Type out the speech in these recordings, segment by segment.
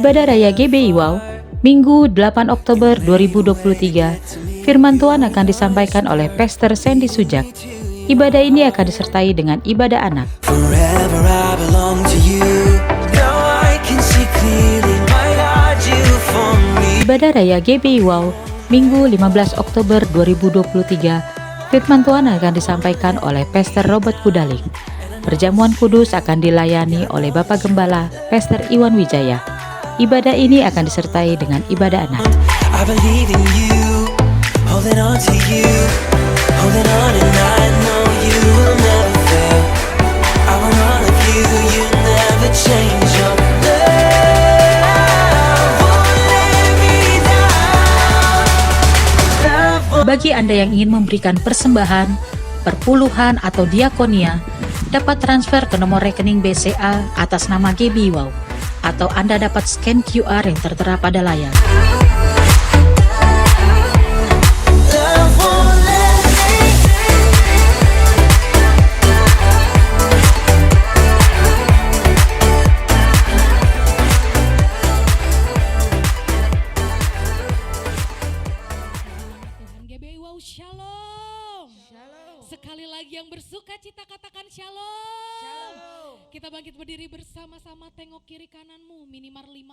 Ibadah Raya GBI Wow, Minggu 8 Oktober 2023, firman Tuhan akan disampaikan oleh Pastor Sandy Sujak. Ibadah ini akan disertai dengan ibadah anak. Ibadah Raya GBI Wow, Minggu 15 Oktober 2023, firman Tuhan akan disampaikan oleh Pastor Robert Kudaling. Perjamuan kudus akan dilayani oleh Bapak Gembala Pastor Iwan Wijaya. Ibadah ini akan disertai dengan ibadah anak. Bagi Anda yang ingin memberikan persembahan, perpuluhan atau diakonia, dapat transfer ke nomor rekening BCA atas nama GBI Wow, atau Anda dapat scan QR yang tertera pada layar. GBI Wow, shalom. Sekali lagi yang bersuka cita katakan shalom. Kita bangkit berdiri bersama-sama, tengok kiri kananmu, minimal 5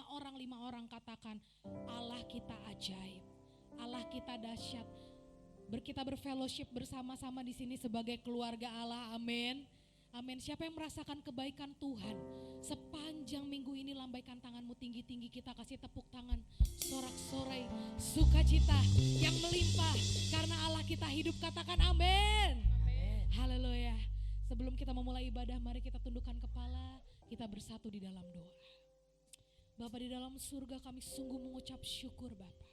orang katakan, Allah kita ajaib, Allah kita dahsyat. Kita berfellowship bersama-sama di sini sebagai keluarga Allah, amin. Amin. Siapa yang merasakan kebaikan Tuhan sepanjang minggu ini, lambaikan tanganmu tinggi-tinggi, kita kasih tepuk tangan sorak-sorai sukacita yang melimpah karena Allah kita hidup, katakan amin. Haleluya. Sebelum kita memulai ibadah, mari kita tundukkan kepala, kita bersatu di dalam doa. Bapa di dalam surga, kami sungguh mengucap syukur Bapa.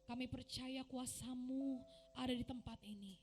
Kami percaya kuasa-Mu ada di tempat ini.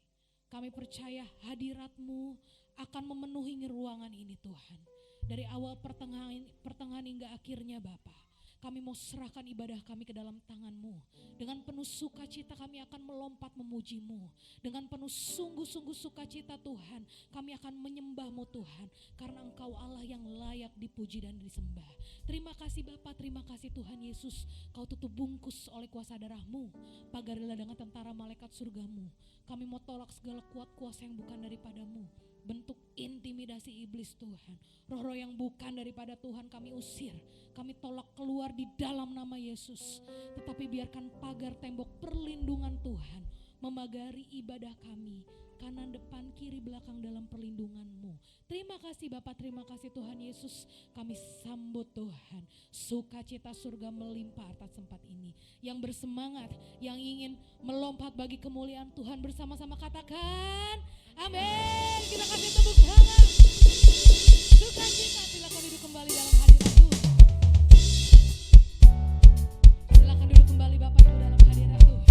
Kami percaya hadirat-Mu akan memenuhi ruangan ini Tuhan. Dari awal pertengahan hingga akhirnya Bapa, kami mau serahkan ibadah kami ke dalam tangan-Mu. Dengan penuh sukacita kami akan melompat memuji-Mu. Dengan penuh sungguh-sungguh sukacita Tuhan, kami akan menyembah-Mu Tuhan. Karena Engkau Allah yang layak dipuji dan disembah. Terima kasih Bapa, terima kasih Tuhan Yesus. Kau tutup bungkus oleh kuasa darah-Mu. Pagarilah dengan tentara malaikat surga-Mu. Kami mau tolak segala kuat kuasa yang bukan daripada-Mu. Bentuk intimidasi iblis Tuhan, roh-roh yang bukan daripada Tuhan kami usir, kami tolak keluar di dalam nama Yesus. Tetapi biarkan pagar tembok perlindungan Tuhan memagari ibadah kami, kanan, depan, kiri, belakang dalam perlindungan-Mu. Terima kasih Bapa, terima kasih Tuhan Yesus. Kami sambut Tuhan, sukacita surga melimpah atas tempat ini. Yang bersemangat, yang ingin melompat bagi kemuliaan Tuhan bersama-sama katakan amin. Kita kasih tepuk tangan. Sukacita, silakan duduk kembali dalam hadirat Tuhan. Silakan duduk kembali Bapak Ibu dalam hadirat Tuhan.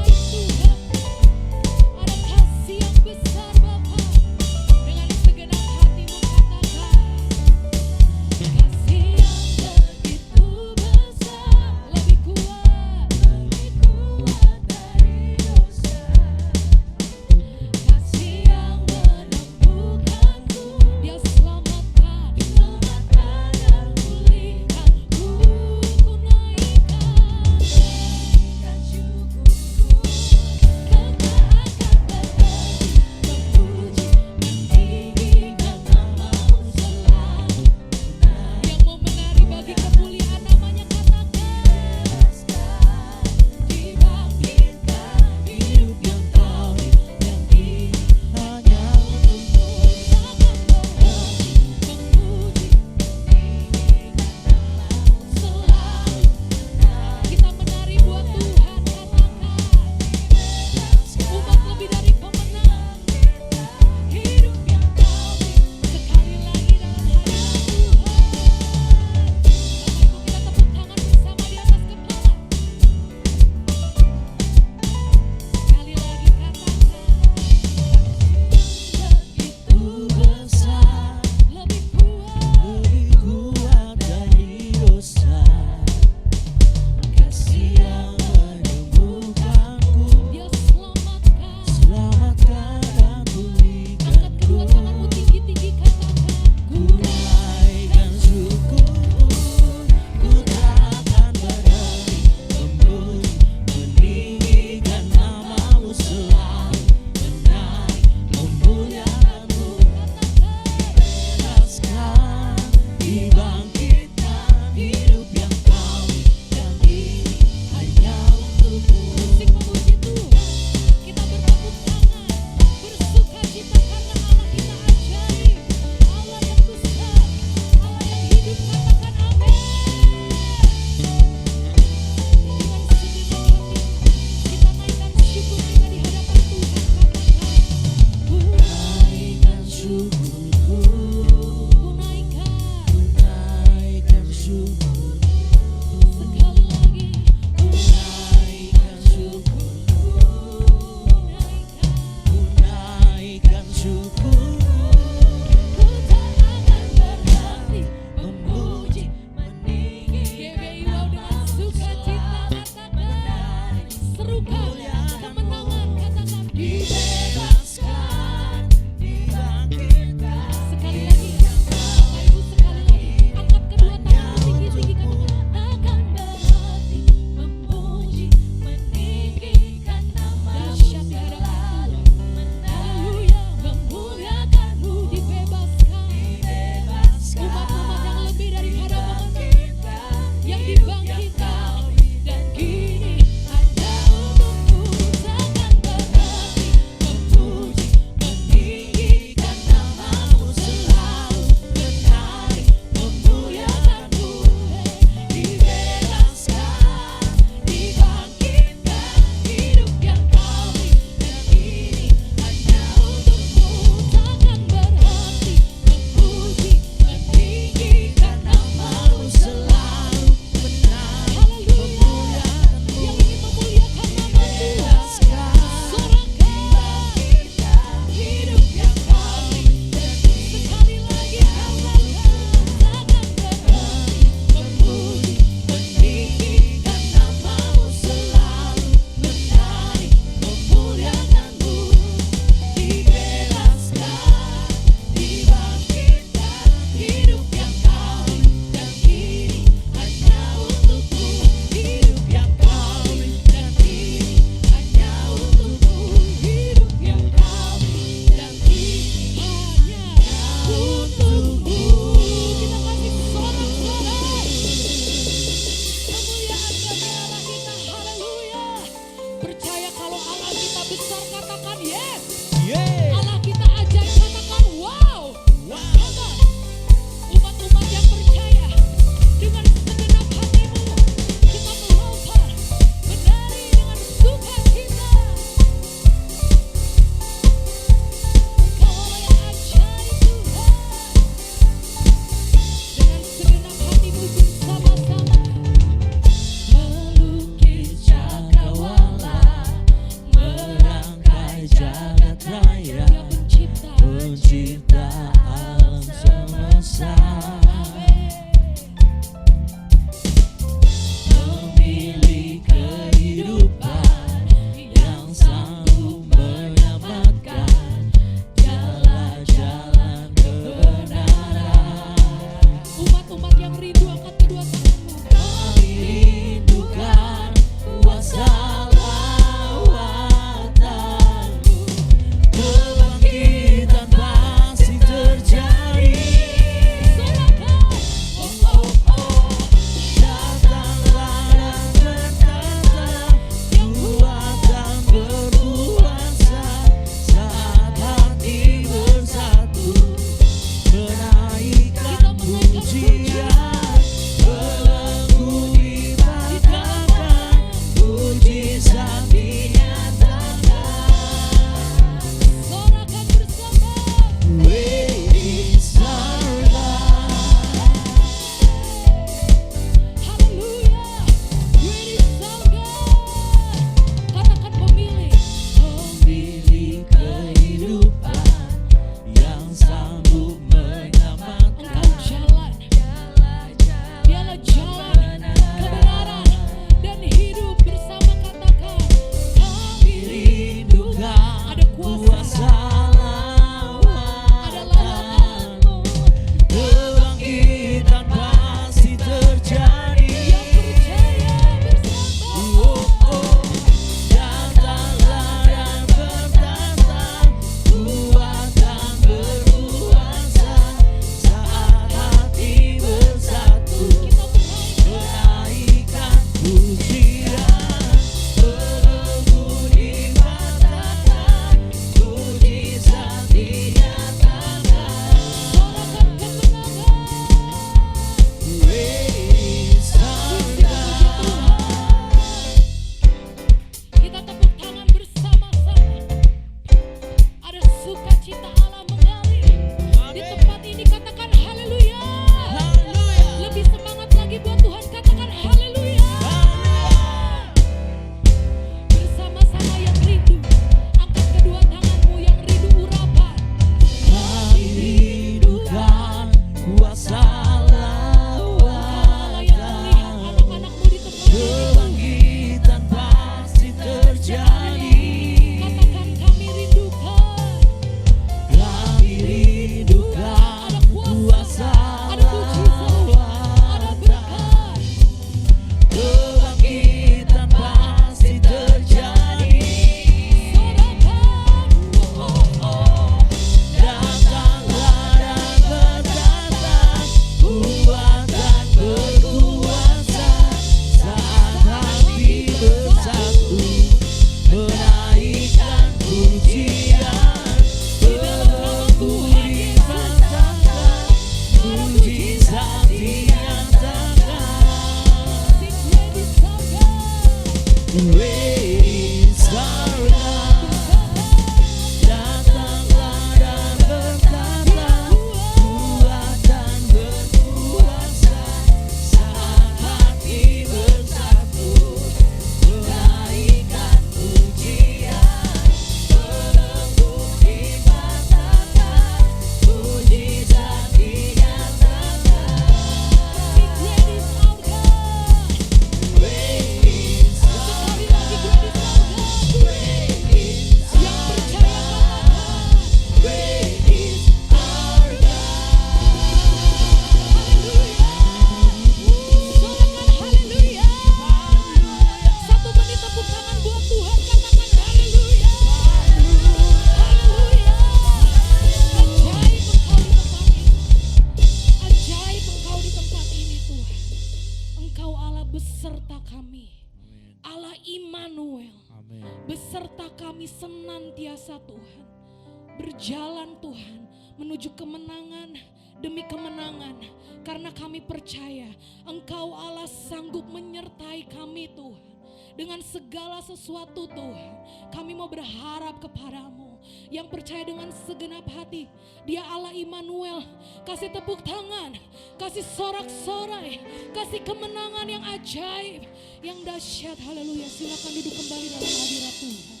berjalan Tuhan menuju kemenangan demi kemenangan, karena kami percaya Engkau Allah sanggup menyertai kami Tuhan. Dengan segala sesuatu Tuhan, kami mau berharap kepadamu. Yang percaya dengan segenap hati, Dia Allah Immanuel. Kasih tepuk tangan, kasih sorak-sorai, kasih kemenangan yang ajaib, yang dahsyat. Haleluya, silakan duduk kembali dalam hadirat Tuhan.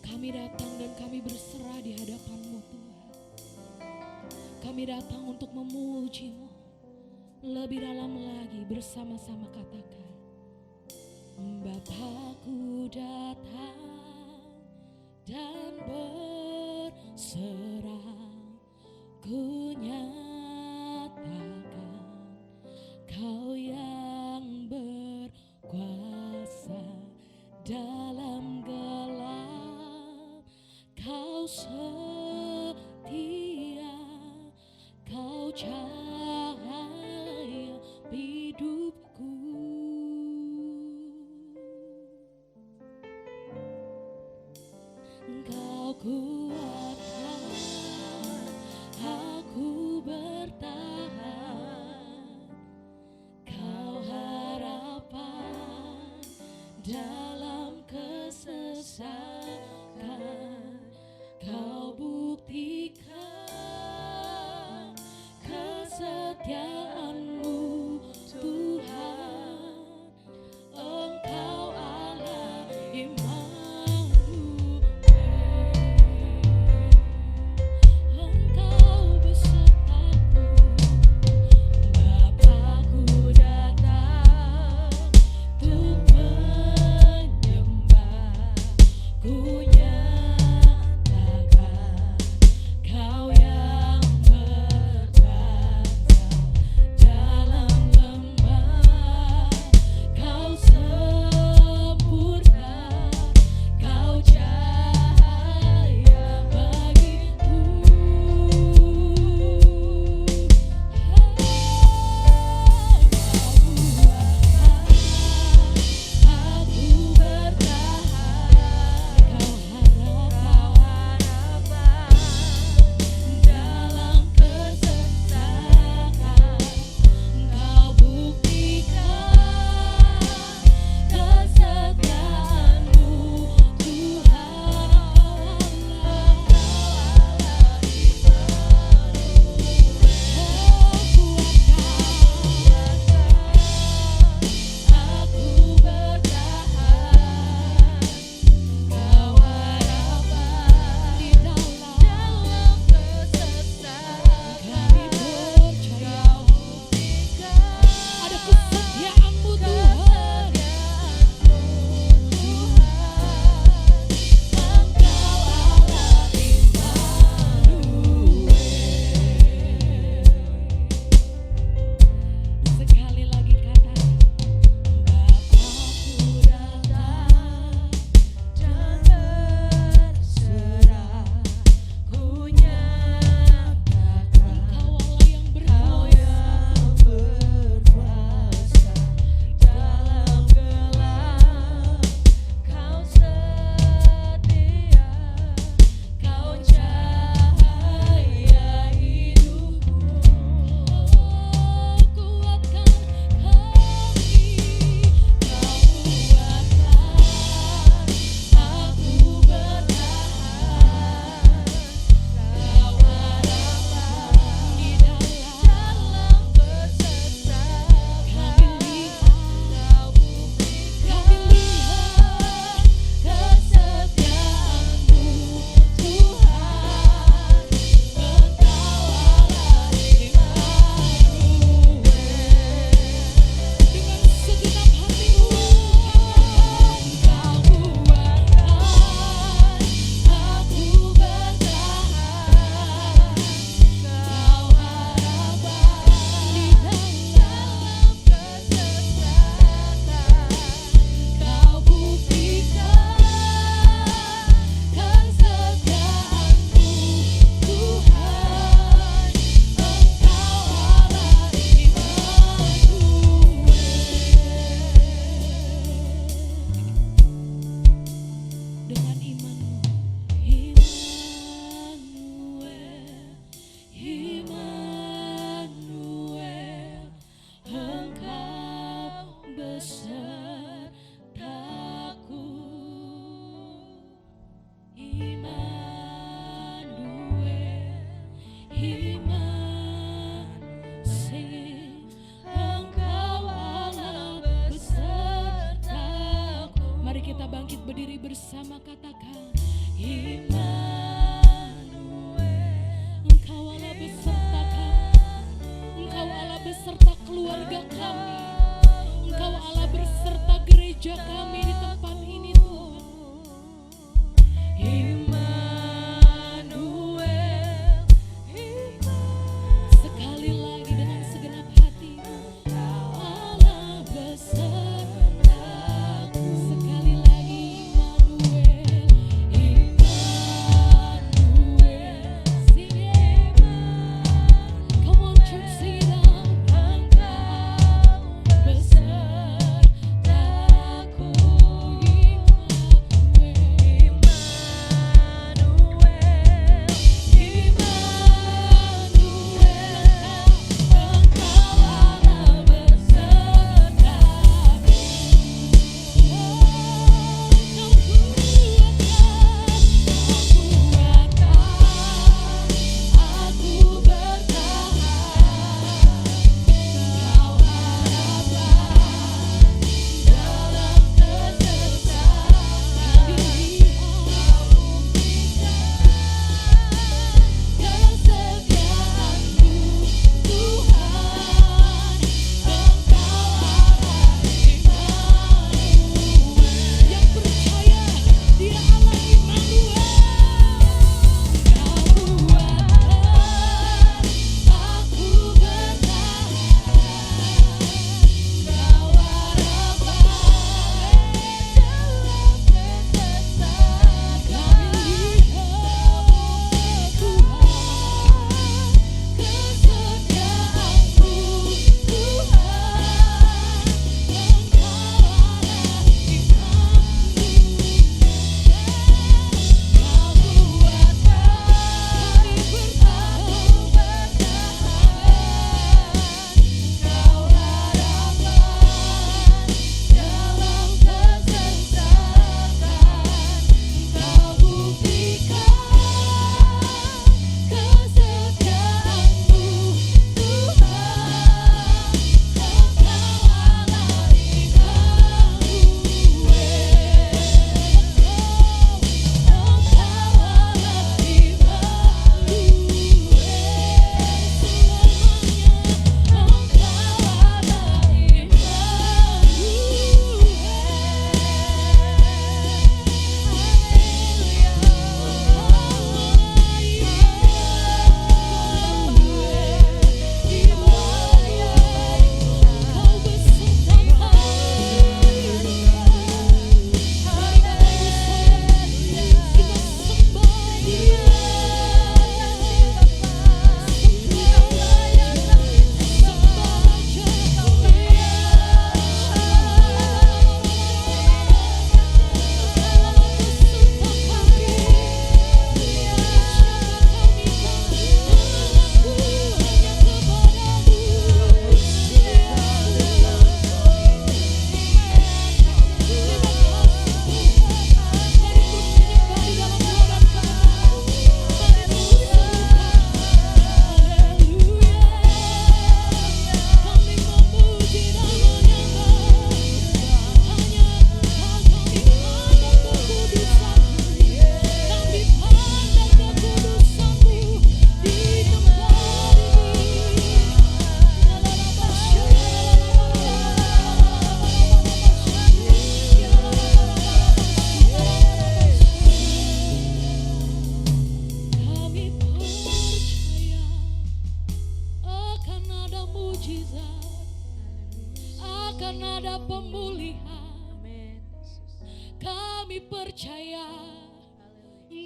Kami datang dan kami berserah di hadapan-Mu Tuhan. Kami datang untuk memuji-Mu. Lebih dalam lagi bersama-sama katakan, Bapakku datang dan berserah, ku nyatakan Kau yang berkuasa dalam gelap. Kau setia, Kau cahaya hidupku. Kau kuatkan aku bertahan, Kau harapan dalam kesesakan, Kau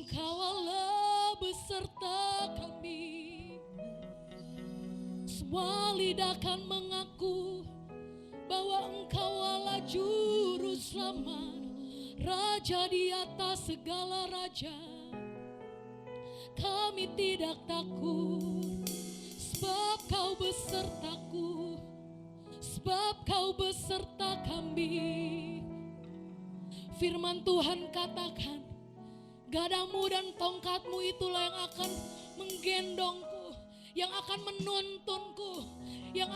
Engkau Allah beserta kami. Semua lidah akan mengaku bahwa Engkau Allah juru selamat, Raja di atas segala raja. Kami tidak takut, sebab Kau besertaku, sebab Kau beserta kami. Firman Tuhan katakan, gadamu dan tongkatmu itulah yang akan menggendongku, yang akan menuntunku, yang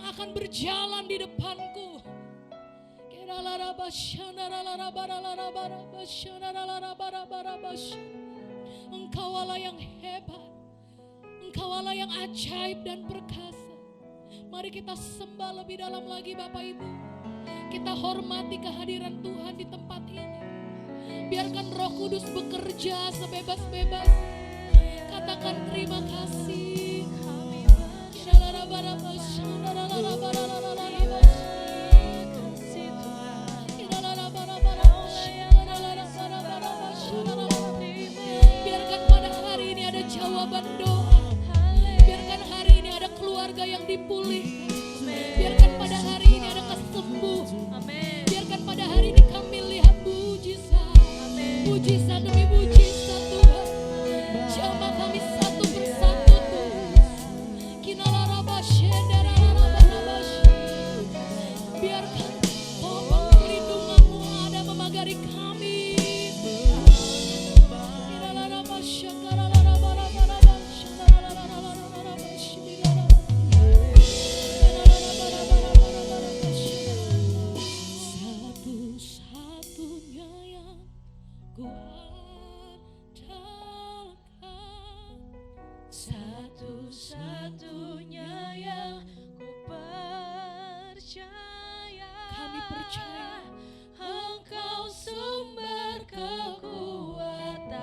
akan berjalan di depanku. Engkau Allah yang hebat, Engkau Allah yang ajaib dan perkasa. Mari kita sembah lebih dalam lagi Bapak Ibu. Kita hormati kehadiran Tuhan di tempat ini. Biarkan Roh Kudus bekerja sebebas-bebas. Katakan terima kasih. Biarkan pada hari ini ada jawaban doa. Biarkan hari ini ada keluarga yang dipulihkan. Biarkan pada hari ini ada kesembuhan. Biarkan pada hari ini kami lihat mujizat. Mujizat demi mujizat Tuhan. Jamah kami satu persatu Tuhan. Biarkan topeng perlindungan-Mu ada memagari kami. Satu-satunya yang ku andalkan, satu-satunya yang ku percaya. Kami percaya Engkau sumber kekuatan,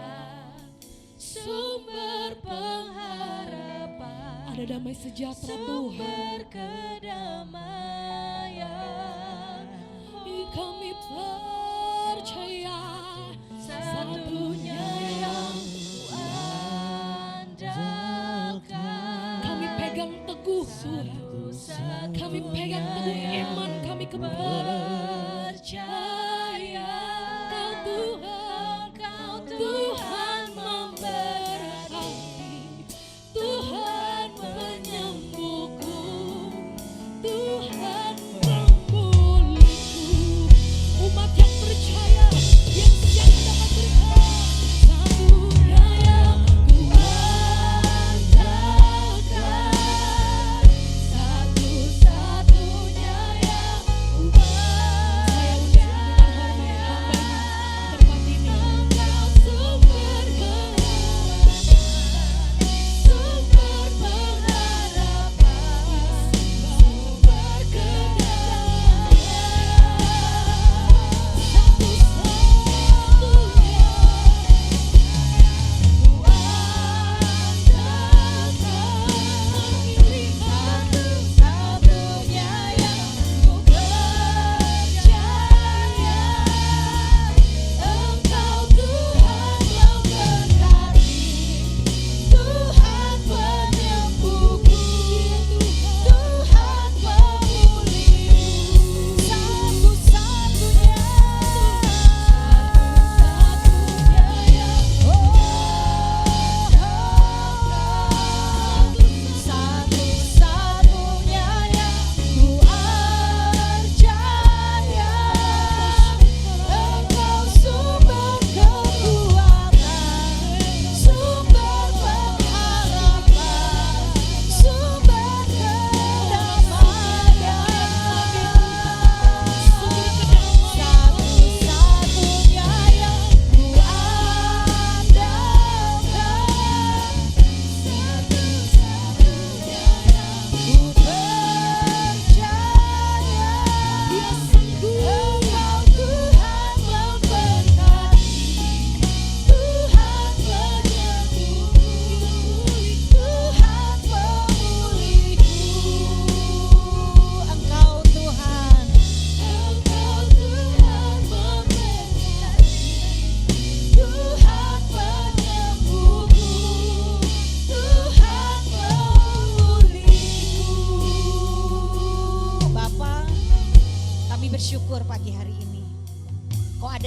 sumber pengharapan, ada damai sejahtera Tuhan. sumber kedamaian. Kami percaya Satunya yang ku andalkan. kami pegang teguh Tuhan. Kami pegang teguh iman kami percaya Kau Tuhan, Kau Tuhan memberkati, Tuhan menyembuhku, Tuhan memulihku. Umat yang percaya, yang siap dapat berkata, satunya yang ku andalkan, satu-satunya yang ku percaya.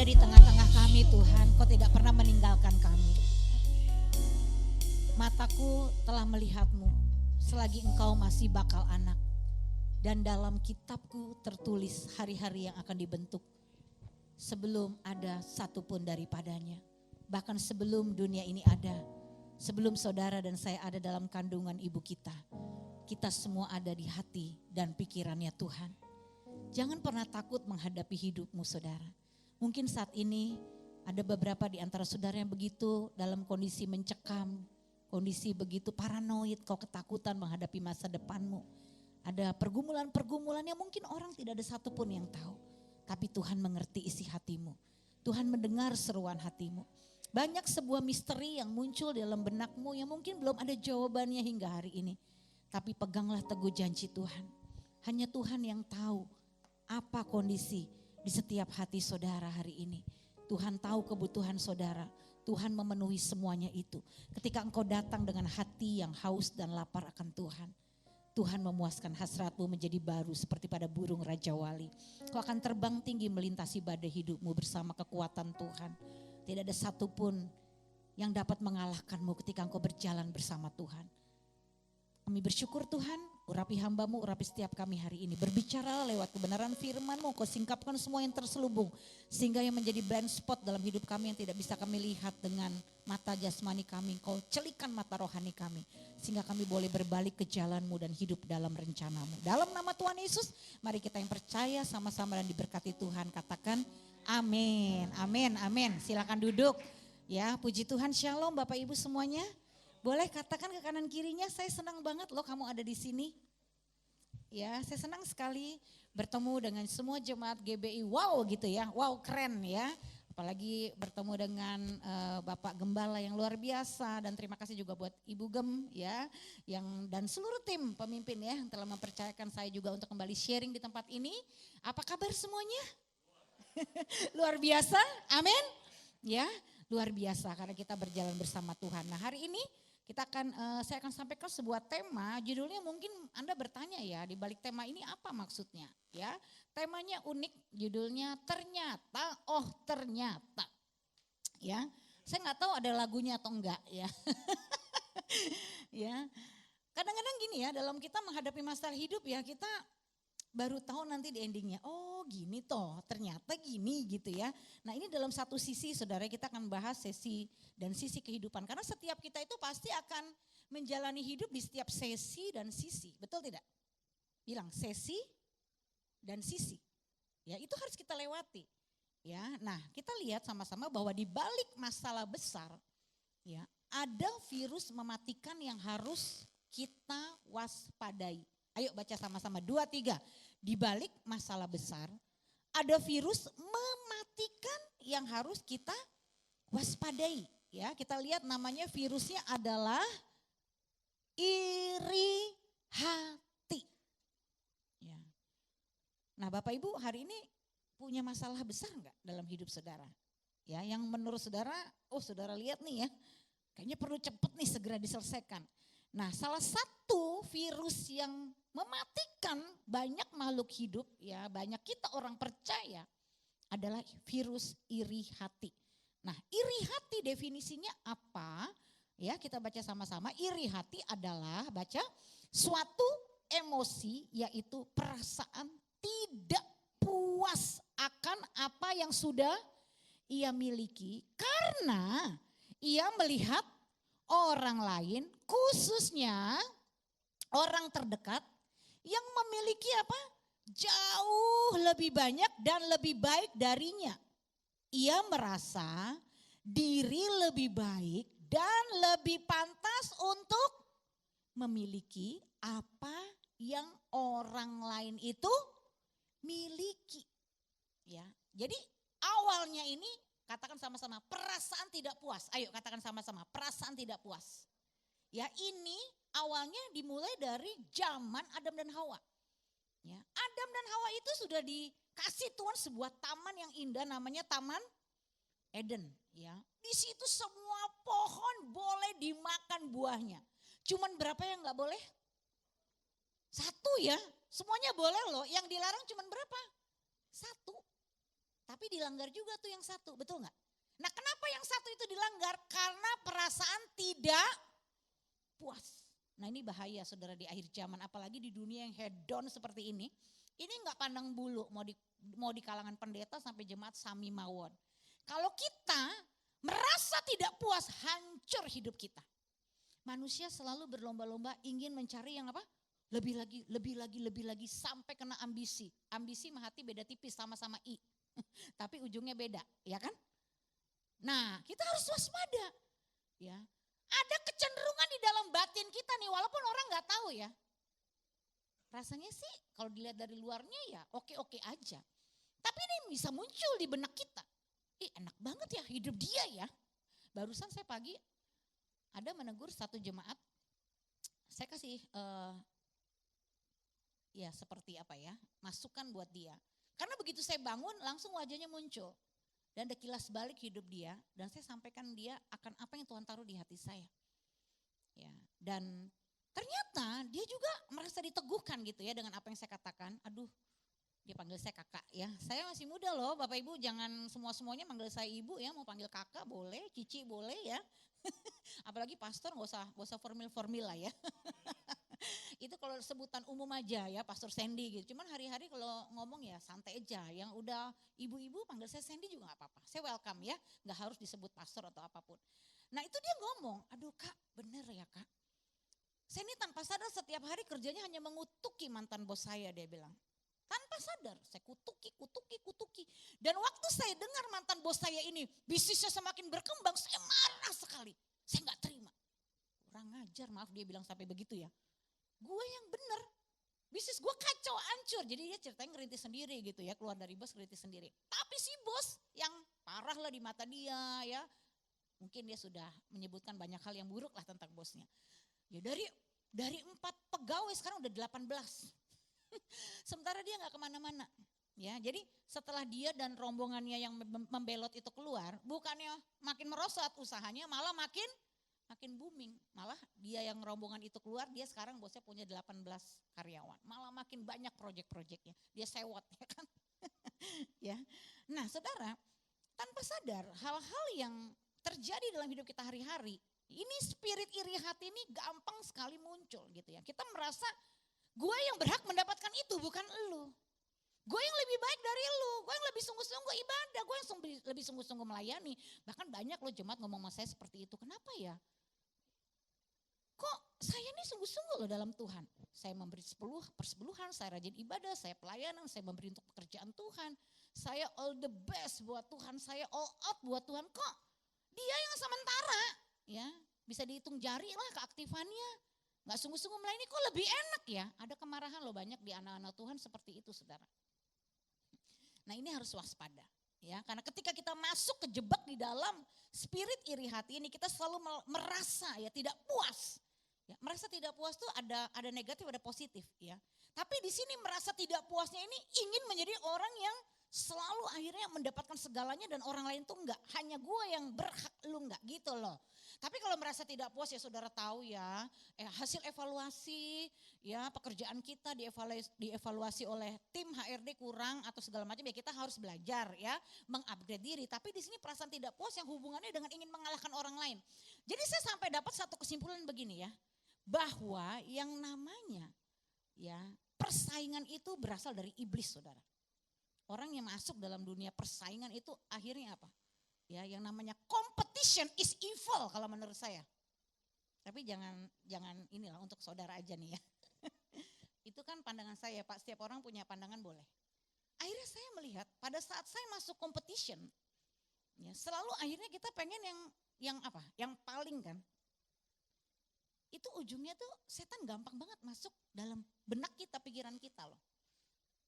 ada di tengah-tengah kami Tuhan, Kau tidak pernah meninggalkan kami. Mataku telah melihat-Mu selagi Engkau masih bakal anak. Dan dalam kitabku tertulis hari-hari yang akan dibentuk sebelum ada satupun daripadanya. Bahkan sebelum dunia ini ada, sebelum saudara dan saya ada dalam kandungan ibu kita semua ada di hati dan pikirannya Tuhan. Jangan pernah takut menghadapi hidupmu saudara. Mungkin saat ini ada beberapa di antara saudara yang begitu dalam kondisi mencekam, kondisi begitu paranoid, kau ketakutan menghadapi masa depanmu. Ada pergumulan-pergumulan yang mungkin orang tidak ada satupun yang tahu. Tapi Tuhan mengerti isi hatimu. Tuhan mendengar seruan hatimu. Banyak sebuah misteri yang muncul dalam benakmu yang mungkin belum ada jawabannya hingga hari ini. Tapi peganglah teguh janji Tuhan. Hanya Tuhan yang tahu apa kondisi di setiap hati saudara hari ini. Tuhan tahu kebutuhan saudara. Tuhan memenuhi semuanya itu. Ketika engkau datang dengan hati yang haus dan lapar akan Tuhan. Tuhan memuaskan hasratmu menjadi baru seperti pada burung Raja Wali. Kau akan terbang tinggi melintasi badai hidupmu bersama kekuatan Tuhan. Tidak ada satupun yang dapat mengalahkanmu ketika engkau berjalan bersama Tuhan. Kami bersyukur Tuhan, urapi hamba-Mu, urapi setiap kami hari ini. Berbicara lewat kebenaran firman-Mu, Kau singkapkan semua yang terselubung. Sehingga yang menjadi blind spot dalam hidup kami yang tidak bisa kami lihat dengan mata jasmani kami. Kau celikan mata rohani kami. Sehingga kami boleh berbalik ke jalan-Mu dan hidup dalam rencana-Mu. Dalam nama Tuhan Yesus, mari kita yang percaya sama-sama dan diberkati Tuhan. Katakan amin, amin, amin. Silakan duduk. Ya, puji Tuhan, shalom Bapak Ibu semuanya. Boleh katakan ke kanan kirinya, saya senang banget loh kamu ada di sini. Ya, saya senang sekali bertemu dengan semua jemaat GBI. Wow gitu ya, wow keren ya. Apalagi bertemu dengan Bapak Gembala yang luar biasa. Dan terima kasih juga buat Ibu Gem ya. Dan seluruh tim pemimpin ya yang telah mempercayakan saya juga untuk kembali sharing di tempat ini. Apa kabar semuanya? Luar biasa, amin. Ya, luar biasa karena kita berjalan bersama Tuhan. Nah hari ini saya akan sampaikan sebuah tema, judulnya mungkin Anda bertanya ya, di balik tema ini apa maksudnya? Ya, temanya unik, judulnya ternyata, oh ternyata. Ya, saya nggak tahu ada lagunya atau enggak ya. Ya, kadang-kadang gini ya, dalam kita menghadapi masalah hidup ya, kita baru tahu nanti di endingnya, oh gini toh, ternyata gini gitu ya. Nah ini dalam satu sisi saudara kita akan bahas sesi dan sisi kehidupan. Karena setiap kita itu pasti akan menjalani hidup di setiap sesi dan sisi, betul tidak? Bilang sesi dan sisi, ya itu harus kita lewati. Ya, nah kita lihat sama-sama bahwa di balik masalah besar, ya ada virus mematikan yang harus kita waspadai. Ayo baca sama-sama, 2, 3. Di balik masalah besar, ada virus mematikan yang harus kita waspadai. Ya, kita lihat namanya virusnya adalah iri hati. Ya. Nah Bapak Ibu hari ini punya masalah besar enggak dalam hidup saudara? Ya, yang menurut saudara, oh saudara lihat nih ya, kayaknya perlu cepat nih segera diselesaikan. Nah salah satu virus yang mematikan banyak makhluk hidup ya, banyak kita orang percaya adalah virus iri hati. Nah iri hati definisinya apa? Ya kita baca sama-sama, iri hati adalah baca suatu emosi yaitu perasaan tidak puas akan apa yang sudah ia miliki karena ia melihat orang lain, khususnya orang terdekat yang memiliki apa? Jauh lebih banyak dan lebih baik darinya. Ia merasa diri lebih baik dan lebih pantas untuk memiliki apa yang orang lain itu miliki. Ya, jadi awalnya ini katakan sama-sama perasaan tidak puas. Ayo katakan sama-sama perasaan tidak puas. Ya ini awalnya dimulai dari zaman Adam dan Hawa. Ya, Adam dan Hawa itu sudah dikasih Tuhan sebuah taman yang indah namanya Taman Eden. Ya, di situ semua pohon boleh dimakan buahnya. Cuman berapa yang nggak boleh? 1 ya, semuanya boleh loh. Yang dilarang cuman berapa? 1. Tapi dilanggar juga tuh yang satu, betul nggak? Nah kenapa yang satu itu dilanggar? Karena perasaan tidak puas. Nah ini bahaya saudara di akhir zaman, apalagi di dunia yang hedon seperti ini. Ini nggak pandang bulu, mau di kalangan pendeta sampai jemaat sami mawon. Kalau kita merasa tidak puas, hancur hidup kita. Manusia selalu berlomba-lomba ingin mencari yang apa? Lebih lagi, lebih lagi, lebih lagi sampai kena ambisi. Ambisi sama hati beda tipis, sama-sama I. Tapi ujungnya beda, ya kan? Nah, kita harus waspada. Ya. Ada kecenderungan di dalam batin kita nih, walaupun orang nggak tahu ya. Rasanya sih kalau dilihat dari luarnya ya oke-oke aja. Tapi ini bisa muncul di benak kita. Enak banget ya hidup dia ya. Barusan saya pagi ada menegur satu jemaat. Saya kasih ya seperti apa ya, masukan buat dia. Karena begitu saya bangun langsung wajahnya muncul. Dan ada kilas balik hidup dia. Dan saya sampaikan dia akan apa yang Tuhan taruh di hati saya. Ya, dan ternyata dia juga merasa diteguhkan gitu ya dengan apa yang saya katakan. Aduh, dia panggil saya kakak ya. Saya masih muda loh Bapak Ibu, jangan semua-semuanya manggil saya ibu ya. Mau panggil kakak boleh, cici boleh ya. Apalagi pastor gak usah formil-formil lah ya. Itu kalau sebutan umum aja ya, Pastor Sandy gitu. Cuman hari-hari kalau ngomong ya santai aja. Yang udah ibu-ibu panggil saya Sandy juga gak apa-apa. Saya welcome ya, gak harus disebut pastor atau apapun. Nah itu dia ngomong, aduh kak bener ya kak. Saya ini tanpa sadar setiap hari kerjanya hanya mengutuki mantan bos saya, dia bilang. Tanpa sadar, saya kutuki. Dan waktu saya dengar mantan bos saya ini, bisnisnya semakin berkembang, saya marah sekali. Saya gak terima. Kurang ngajar, maaf dia bilang sampai begitu ya. Gue yang bener, bisnis gue kacau, hancur. Jadi dia ceritanya ngerintis sendiri gitu ya, keluar dari bos ngerintis sendiri. Tapi si bos yang parah lah di mata dia ya. Mungkin dia sudah menyebutkan banyak hal yang buruk lah tentang bosnya. Ya dari 4 pegawai sekarang udah 18. Sementara dia gak kemana-mana. Ya, jadi setelah dia dan rombongannya yang membelot itu keluar, bukannya makin merosot usahanya, malah makin booming. Malah dia yang rombongan itu keluar, dia sekarang bosnya punya 18 karyawan. Malah makin banyak proyek-proyeknya. Dia sewot ya kan. Ya. Nah saudara, tanpa sadar hal-hal yang terjadi dalam hidup kita hari-hari, ini spirit iri hati ini gampang sekali muncul gitu ya. Kita merasa gue yang berhak mendapatkan itu, bukan elu. Gue yang lebih baik dari lu, gue yang lebih sungguh-sungguh ibadah, gue yang lebih sungguh-sungguh melayani. Bahkan banyak loh jemaat ngomong sama saya seperti itu, kenapa ya? Kok saya ini sungguh-sungguh loh dalam Tuhan. Saya memberi persepuluhan, saya rajin ibadah, saya pelayanan, saya memberi untuk pekerjaan Tuhan. Saya all the best buat Tuhan, saya all out buat Tuhan. Kok dia yang sementara ya bisa dihitung jari lah keaktifannya. Gak sungguh-sungguh melayani kok lebih enak ya. Ada kemarahan loh banyak di anak-anak Tuhan seperti itu saudara. Nah ini harus waspada. Ya, karena ketika kita masuk kejebak di dalam spirit iri hati ini, kita selalu merasa ya tidak puas. Ya, merasa tidak puas tuh ada negatif, ada positif ya. Tapi di sini merasa tidak puasnya ini ingin menjadi orang yang selalu akhirnya mendapatkan segalanya dan orang lain tuh enggak. Hanya gue yang berhak, lu enggak gitu loh. Tapi kalau merasa tidak puas ya saudara tahu ya, hasil evaluasi ya pekerjaan kita dievaluasi oleh tim HRD kurang atau segala macam ya kita harus belajar ya mengupgrade diri. Tapi di sini perasaan tidak puas yang hubungannya dengan ingin mengalahkan orang lain. Jadi saya sampai dapat satu kesimpulan begini ya, bahwa yang namanya ya persaingan itu berasal dari iblis saudara. Orang yang masuk dalam dunia persaingan itu akhirnya apa? Ya, yang namanya competition is evil kalau menurut saya. Tapi jangan inilah untuk saudara aja nih ya. Itu kan pandangan saya Pak, setiap orang punya pandangan boleh. Akhirnya saya melihat pada saat saya masuk competition, ya, selalu akhirnya kita pengen yang apa? Yang paling kan. Itu ujungnya tuh setan gampang banget masuk dalam benak kita, pikiran kita loh.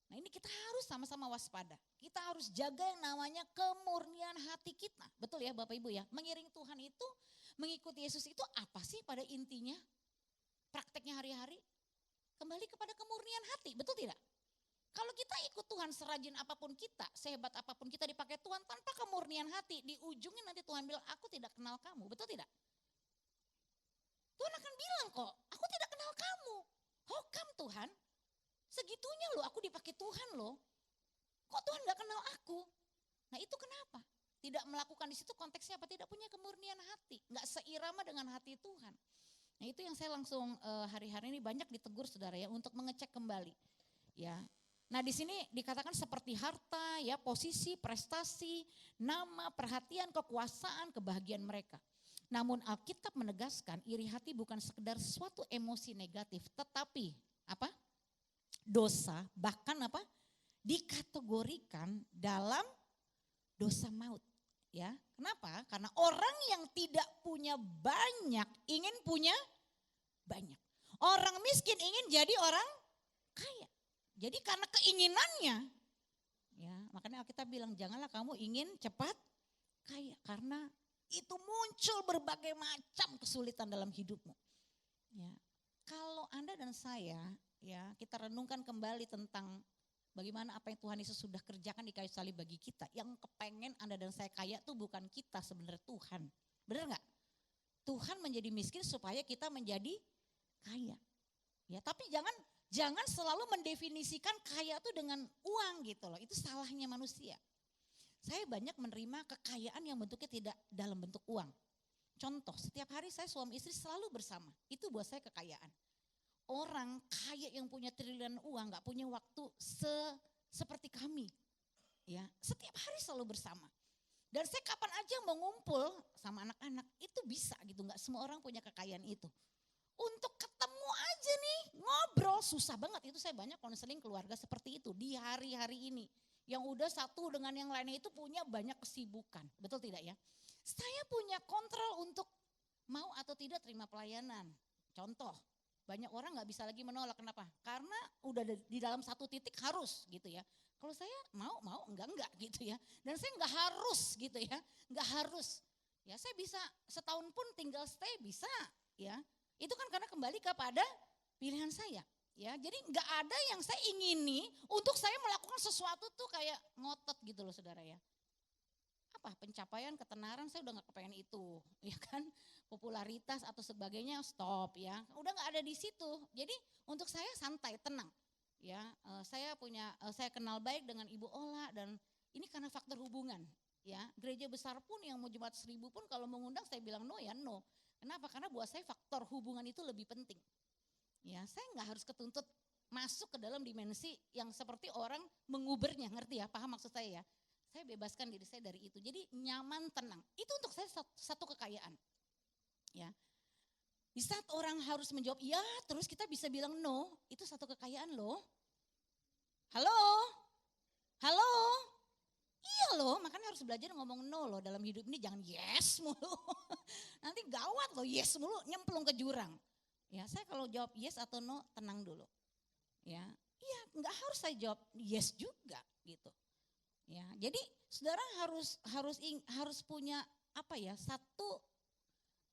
Nah ini kita harus sama-sama waspada. Kita harus jaga yang namanya kemurnian hati kita. Betul ya Bapak Ibu ya. Mengiring Tuhan itu, mengikuti Yesus itu apa sih pada intinya? Prakteknya hari-hari. Kembali kepada kemurnian hati, betul tidak? Kalau kita ikut Tuhan serajin apapun kita, sehebat apapun kita dipakai Tuhan tanpa kemurnian hati, di ujungnya nanti Tuhan bilang aku tidak kenal kamu, betul tidak? Tuhan akan bilang kok, aku tidak kenal kamu. How come Tuhan? Segitunya loh aku dipakai Tuhan loh. Kok Tuhan gak kenal aku? Nah itu kenapa? Tidak melakukan di situ konteksnya apa? Tidak punya kemurnian hati, nggak seirama dengan hati Tuhan. Nah itu yang saya langsung hari-hari ini banyak ditegur saudara ya untuk mengecek kembali. Ya, nah di sini dikatakan seperti harta, ya posisi, prestasi, nama, perhatian, kekuasaan, kebahagiaan mereka. Namun Alkitab menegaskan iri hati bukan sekedar suatu emosi negatif, tetapi apa? Dosa, bahkan apa? Dikategorikan dalam dosa maut. Ya, kenapa? Karena orang yang tidak punya banyak ingin punya banyak. Orang miskin ingin jadi orang kaya. Jadi karena keinginannya, ya makanya kita bilang janganlah kamu ingin cepat kaya karena itu muncul berbagai macam kesulitan dalam hidupmu. Ya, kalau Anda dan saya, ya kita renungkan kembali tentang bagaimana apa yang Tuhan Yesus sudah kerjakan di kayu salib bagi kita. Yang kepengen Anda dan saya kaya tuh bukan kita sebenarnya Tuhan. Benar nggak? Tuhan menjadi miskin supaya kita menjadi kaya. Ya, tapi jangan selalu mendefinisikan kaya tuh dengan uang gitu loh. Itu salahnya manusia. Saya banyak menerima kekayaan yang bentuknya tidak dalam bentuk uang. Contoh, setiap hari saya suami istri selalu bersama. Itu buat saya kekayaan. Orang kaya yang punya triliunan uang gak punya waktu seperti kami. Ya, setiap hari selalu bersama. Dan saya kapan aja mau ngumpul sama anak-anak itu bisa gitu. Gak semua orang punya kekayaan itu. Untuk ketemu aja nih ngobrol susah banget. Itu saya banyak konseling keluarga seperti itu di hari-hari ini. Yang udah satu dengan yang lainnya itu punya banyak kesibukan. Betul tidak ya? Saya punya kontrol untuk mau atau tidak terima pelayanan. Contoh. Banyak orang gak bisa lagi menolak, kenapa? Karena udah di dalam satu titik harus gitu ya. Kalau saya mau, enggak gitu ya. Dan saya enggak harus gitu ya, enggak harus. Ya saya bisa setahun pun tinggal stay bisa ya. Itu kan karena kembali kepada pilihan saya. Ya, jadi enggak ada yang saya ingini untuk saya melakukan sesuatu tuh kayak ngotot gitu loh saudara ya. Apa pencapaian, ketenaran saya udah gak kepengen itu ya kan. Popularitas atau sebagainya stop ya, udah nggak ada di situ. Jadi untuk saya santai, tenang. Ya, saya kenal baik dengan Ibu Ola dan ini karena faktor hubungan. Ya, gereja besar pun yang mau jemaat 1000 pun kalau mengundang saya bilang no ya no. Kenapa? Karena buat saya faktor hubungan itu lebih penting. Ya, saya nggak harus ketuntut masuk ke dalam dimensi yang seperti orang mengubernya, ngerti ya? Paham maksud saya ya? Saya bebaskan diri saya dari itu. Jadi nyaman, tenang. Itu untuk saya satu kekayaan. Ya. Di saat orang harus menjawab iya terus kita bisa bilang no, itu satu kekayaan loh. Halo? Halo? Iya loh, makanya harus belajar ngomong no loh dalam hidup ini, jangan yes mulu. Nanti gawat loh yes mulu, nyemplung ke jurang. Ya, saya kalau jawab yes atau no tenang dulu. Ya, iya nggak harus saya jawab yes juga gitu. Ya, jadi saudara harus punya apa ya, satu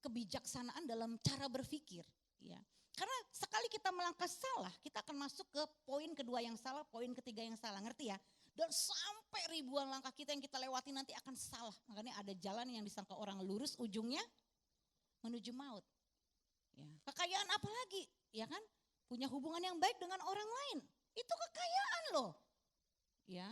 kebijaksanaan dalam cara berpikir, ya. Karena sekali kita melangkah salah, kita akan masuk ke poin kedua yang salah, poin ketiga yang salah, ngerti ya? Dan sampai ribuan langkah kita yang kita lewati nanti akan salah. Makanya ada jalan yang disangka orang lurus, ujungnya menuju maut. Ya. Kekayaan apa lagi, ya kan? Punya hubungan yang baik dengan orang lain, itu kekayaan loh. Ya,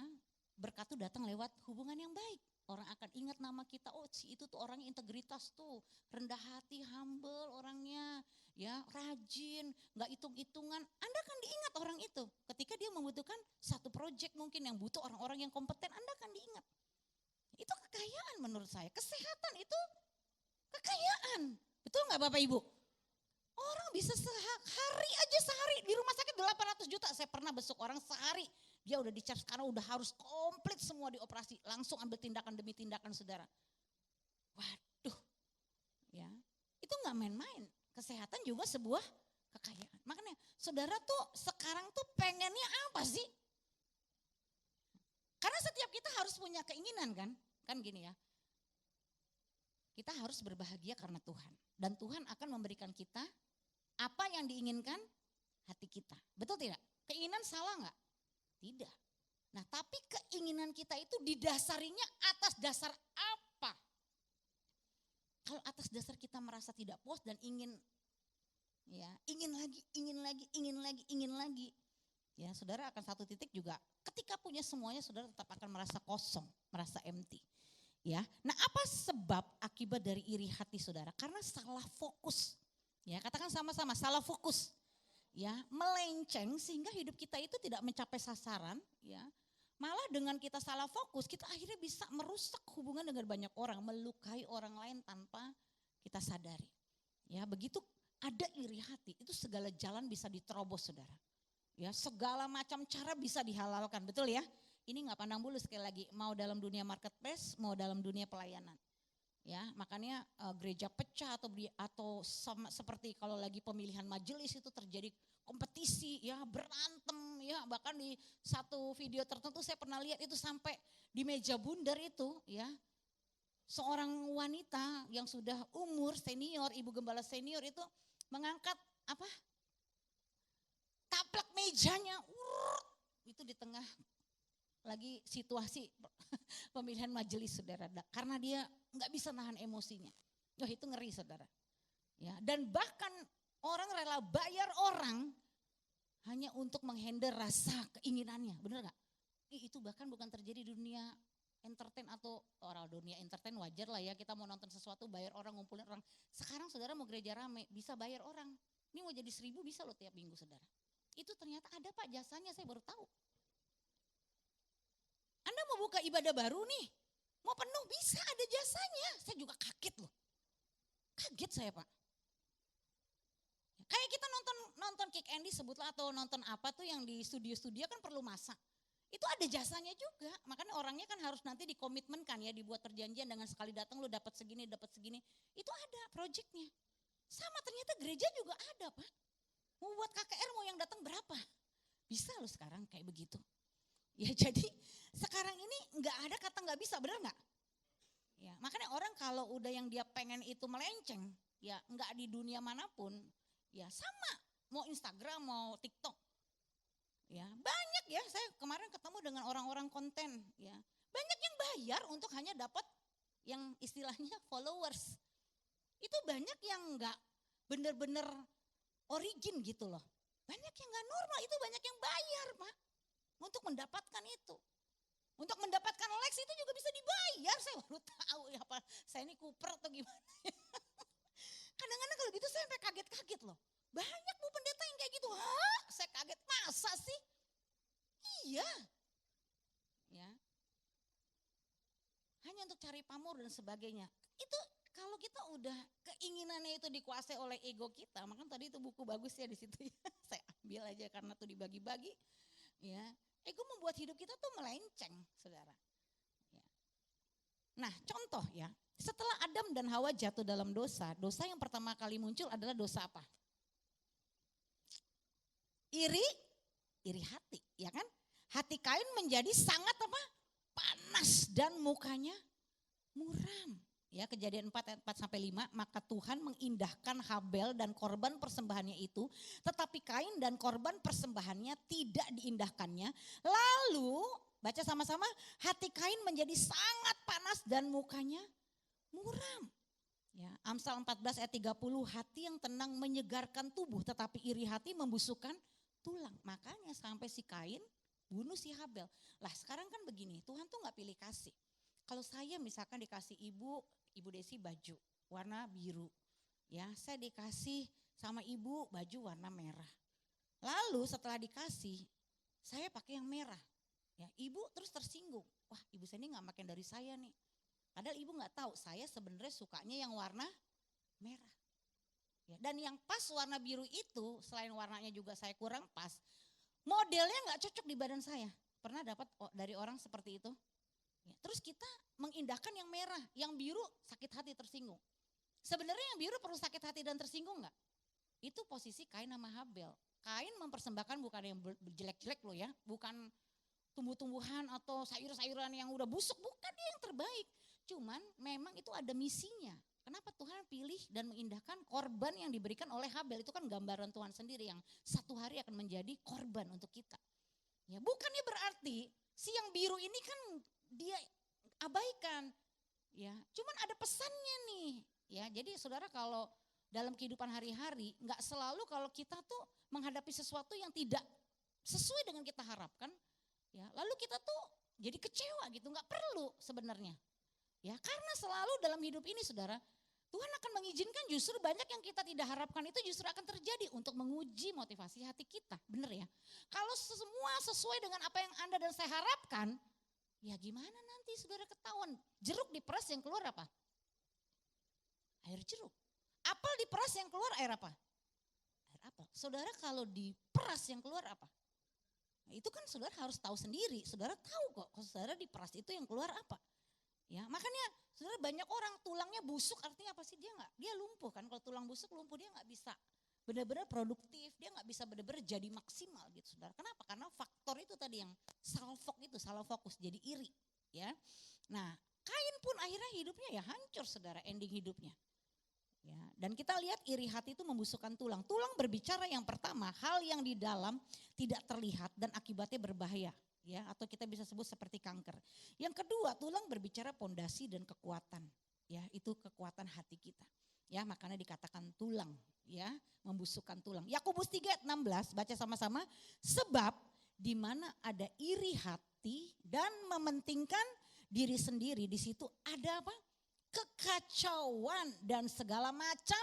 berkat itu datang lewat hubungan yang baik. Orang akan ingat nama kita, oh si itu tuh orangnya integritas tuh, rendah hati, humble orangnya, ya rajin, gak hitung-hitungan. Anda akan diingat orang itu. Ketika dia membutuhkan satu proyek mungkin yang butuh orang-orang yang kompeten, Anda akan diingat. Itu kekayaan menurut saya. Kesehatan itu kekayaan. Betul gak Bapak Ibu? Orang bisa sehari di rumah sakit 800 juta. Saya pernah besuk orang sehari. Dia udah di-charge karena udah harus komplit semua dioperasi. Langsung ambil tindakan demi tindakan saudara. Waduh. Ya, itu gak main-main. Kesehatan juga sebuah kekayaan. Makanya saudara tuh sekarang tuh pengennya apa sih? Karena setiap kita harus punya keinginan kan. Kan gini ya. Kita harus berbahagia karena Tuhan. Dan Tuhan akan memberikan kita apa yang diinginkan hati kita. Betul tidak? Keinginan salah gak? Tidak. Nah tapi keinginan kita itu didasarinya atas dasar apa? Kalau atas dasar kita merasa tidak puas dan ingin lagi. Ya saudara akan satu titik juga ketika punya semuanya saudara tetap akan merasa kosong. merasa empty. Ya, nah apa sebab akibat dari iri hati saudara? Karena salah fokus. Ya, katakan sama-sama salah fokus. Ya, melenceng sehingga hidup kita itu tidak mencapai sasaran. Ya, malah dengan kita salah fokus, kita akhirnya bisa merusak hubungan dengan banyak orang, melukai orang lain tanpa kita sadari. Ya, begitu ada iri hati, itu segala jalan bisa diterobos saudara. Ya, segala macam cara bisa dihalalkan, betul ya? Ini nggak pandang bulu sekali lagi, mau dalam dunia marketplace, mau dalam dunia pelayanan. Ya, makanya gereja pecah atau seperti kalau lagi pemilihan majelis itu terjadi kompetisi, ya berantem, ya bahkan di satu video tertentu saya pernah lihat itu sampai di meja bundar itu, ya seorang wanita yang sudah umur senior, ibu gembala senior itu mengangkat apa? Taplak mejanya, itu di tengah lagi situasi pemilihan majelis saudara, karena dia nggak bisa nahan emosinya. Wah itu ngeri saudara. Ya, dan bahkan orang rela bayar orang hanya untuk menghandle rasa keinginannya, benar nggak? Itu bahkan bukan terjadi di dunia entertain atau orang dunia entertain wajar lah ya, kita mau nonton sesuatu bayar orang, ngumpulin orang. Sekarang saudara mau gereja rame bisa bayar orang. Ini mau jadi 1.000 bisa loh tiap minggu saudara. Itu ternyata ada Pak jasanya, saya baru tahu. Anda mau buka ibadah baru nih, mau penuh bisa ada jasanya. Saya juga kaget loh. Kaget saya Pak. Kayak kita nonton Kick Andy sebutlah atau nonton apa tuh yang di studio-studio kan perlu masak. Itu ada jasanya juga. Makanya orangnya kan harus nanti dikomitmenkan ya, dibuat perjanjian dengan sekali datang lu dapat segini, dapat segini. Itu ada proyeknya. Sama ternyata gereja juga ada Pak. Mau buat KKR mau yang datang berapa? Bisa loh sekarang kayak begitu. Ya jadi sekarang ini nggak ada kata nggak bisa, benar nggak? Ya makanya orang kalau udah yang dia pengen itu melenceng, ya nggak di dunia manapun, ya sama mau Instagram mau TikTok, ya banyak ya saya kemarin ketemu dengan orang-orang konten, ya banyak yang bayar untuk hanya dapat yang istilahnya followers, itu banyak yang nggak bener-bener origin gitu loh, banyak yang nggak normal, itu banyak yang bayar Pak. Untuk mendapatkan itu. Untuk mendapatkan likes itu juga bisa dibayar. Saya baru tahu ya apa. Saya ini kuper atau gimana. Kadang-kadang kalau gitu saya sampai kaget-kaget loh. Banyak Bu pendeta yang kayak gitu. Hah? Saya kaget. Masa sih? Iya. Ya. Hanya untuk cari pamor dan sebagainya. Itu kalau kita udah keinginannya itu dikuasai oleh ego kita. Makanya tadi itu buku bagus ya di situ ya. Saya ambil aja karena tuh dibagi-bagi. Ya. Ego membuat hidup kita tuh melenceng, saudara. Ya. Nah, contoh ya, setelah Adam dan Hawa jatuh dalam dosa, dosa yang pertama kali muncul adalah dosa apa? Iri hati, ya kan? Hati Kain menjadi sangat apa? Panas dan mukanya muram. Ya, Kejadian 4 ayat 4 sampai 5, maka Tuhan mengindahkan Habel dan korban persembahannya itu, tetapi Kain dan korban persembahannya tidak diindahkannya. Lalu, baca sama-sama, hati Kain menjadi sangat panas dan mukanya muram. Ya, Amsal 14 ayat 30, hati yang tenang menyegarkan tubuh, tetapi iri hati membusukkan tulang. Makanya sampai si Kain bunuh si Habel. Lah sekarang kan begini, Tuhan tuh gak pilih kasih. Kalau saya misalkan dikasih Ibu Desi baju warna biru, ya saya dikasih sama ibu baju warna merah. Lalu setelah dikasih, saya pakai yang merah, ya ibu terus tersinggung. Wah ibu saya ini nggak makin dari saya nih. Padahal ibu nggak tahu saya sebenarnya sukanya yang warna merah. Ya, dan yang pas warna biru itu selain warnanya juga saya kurang pas, modelnya nggak cocok di badan saya. Pernah dapat dari orang seperti itu? Ya, terus kita mengindahkan yang merah, yang biru sakit hati tersinggung. Sebenarnya yang biru perlu sakit hati dan tersinggung enggak? Itu posisi Kain sama Habel. Kain mempersembahkan bukan yang jelek-jelek loh ya, bukan tumbuh-tumbuhan atau sayur-sayuran yang udah busuk, bukan, dia yang terbaik. Cuman memang itu ada misinya. Kenapa Tuhan pilih dan mengindahkan korban yang diberikan oleh Habel? Itu kan gambaran Tuhan sendiri yang satu hari akan menjadi korban untuk kita. Ya, bukannya berarti si yang biru ini kan dia abaikan, ya. Cuman ada pesannya nih, ya. Jadi saudara kalau dalam kehidupan hari-hari, nggak selalu kalau kita tuh menghadapi sesuatu yang tidak sesuai dengan kita harapkan, ya. Lalu kita tuh jadi kecewa gitu, nggak perlu sebenarnya. Ya, karena selalu dalam hidup ini saudara, Tuhan akan mengizinkan justru banyak yang kita tidak harapkan itu justru akan terjadi untuk menguji motivasi hati kita. Bener ya? Kalau semua sesuai dengan apa yang Anda dan saya harapkan, ya gimana nanti saudara ketahuan. Jeruk diperas yang keluar apa? Air jeruk. Apel diperas yang keluar air apa? Air apel. Saudara kalau diperas yang keluar apa? Nah, itu kan saudara harus tahu sendiri. Saudara tahu kok kalau saudara diperas itu yang keluar apa. Ya, makanya saudara banyak orang tulangnya busuk artinya apa sih? Dia lumpuh kan, kalau tulang busuk lumpuh dia nggak bisa benar-benar produktif, dia nggak bisa benar-benar jadi maksimal gitu saudara. Kenapa? Karena faktor itu tadi yang salah fokus jadi iri ya. Nah Kain pun akhirnya hidupnya ya hancur saudara, ending hidupnya. Ya, dan kita lihat iri hati itu membusukkan tulang. Tulang berbicara yang pertama, hal yang di dalam tidak terlihat dan akibatnya berbahaya. Ya, atau kita bisa sebut seperti kanker. Yang kedua, tulang berbicara pondasi dan kekuatan. Ya, itu kekuatan hati kita. Ya, makanya dikatakan tulang, ya, membusukkan tulang. Yakobus 3:16 baca sama-sama. Sebab di mana ada iri hati dan mementingkan diri sendiri, di situ ada apa? Kekacauan dan segala macam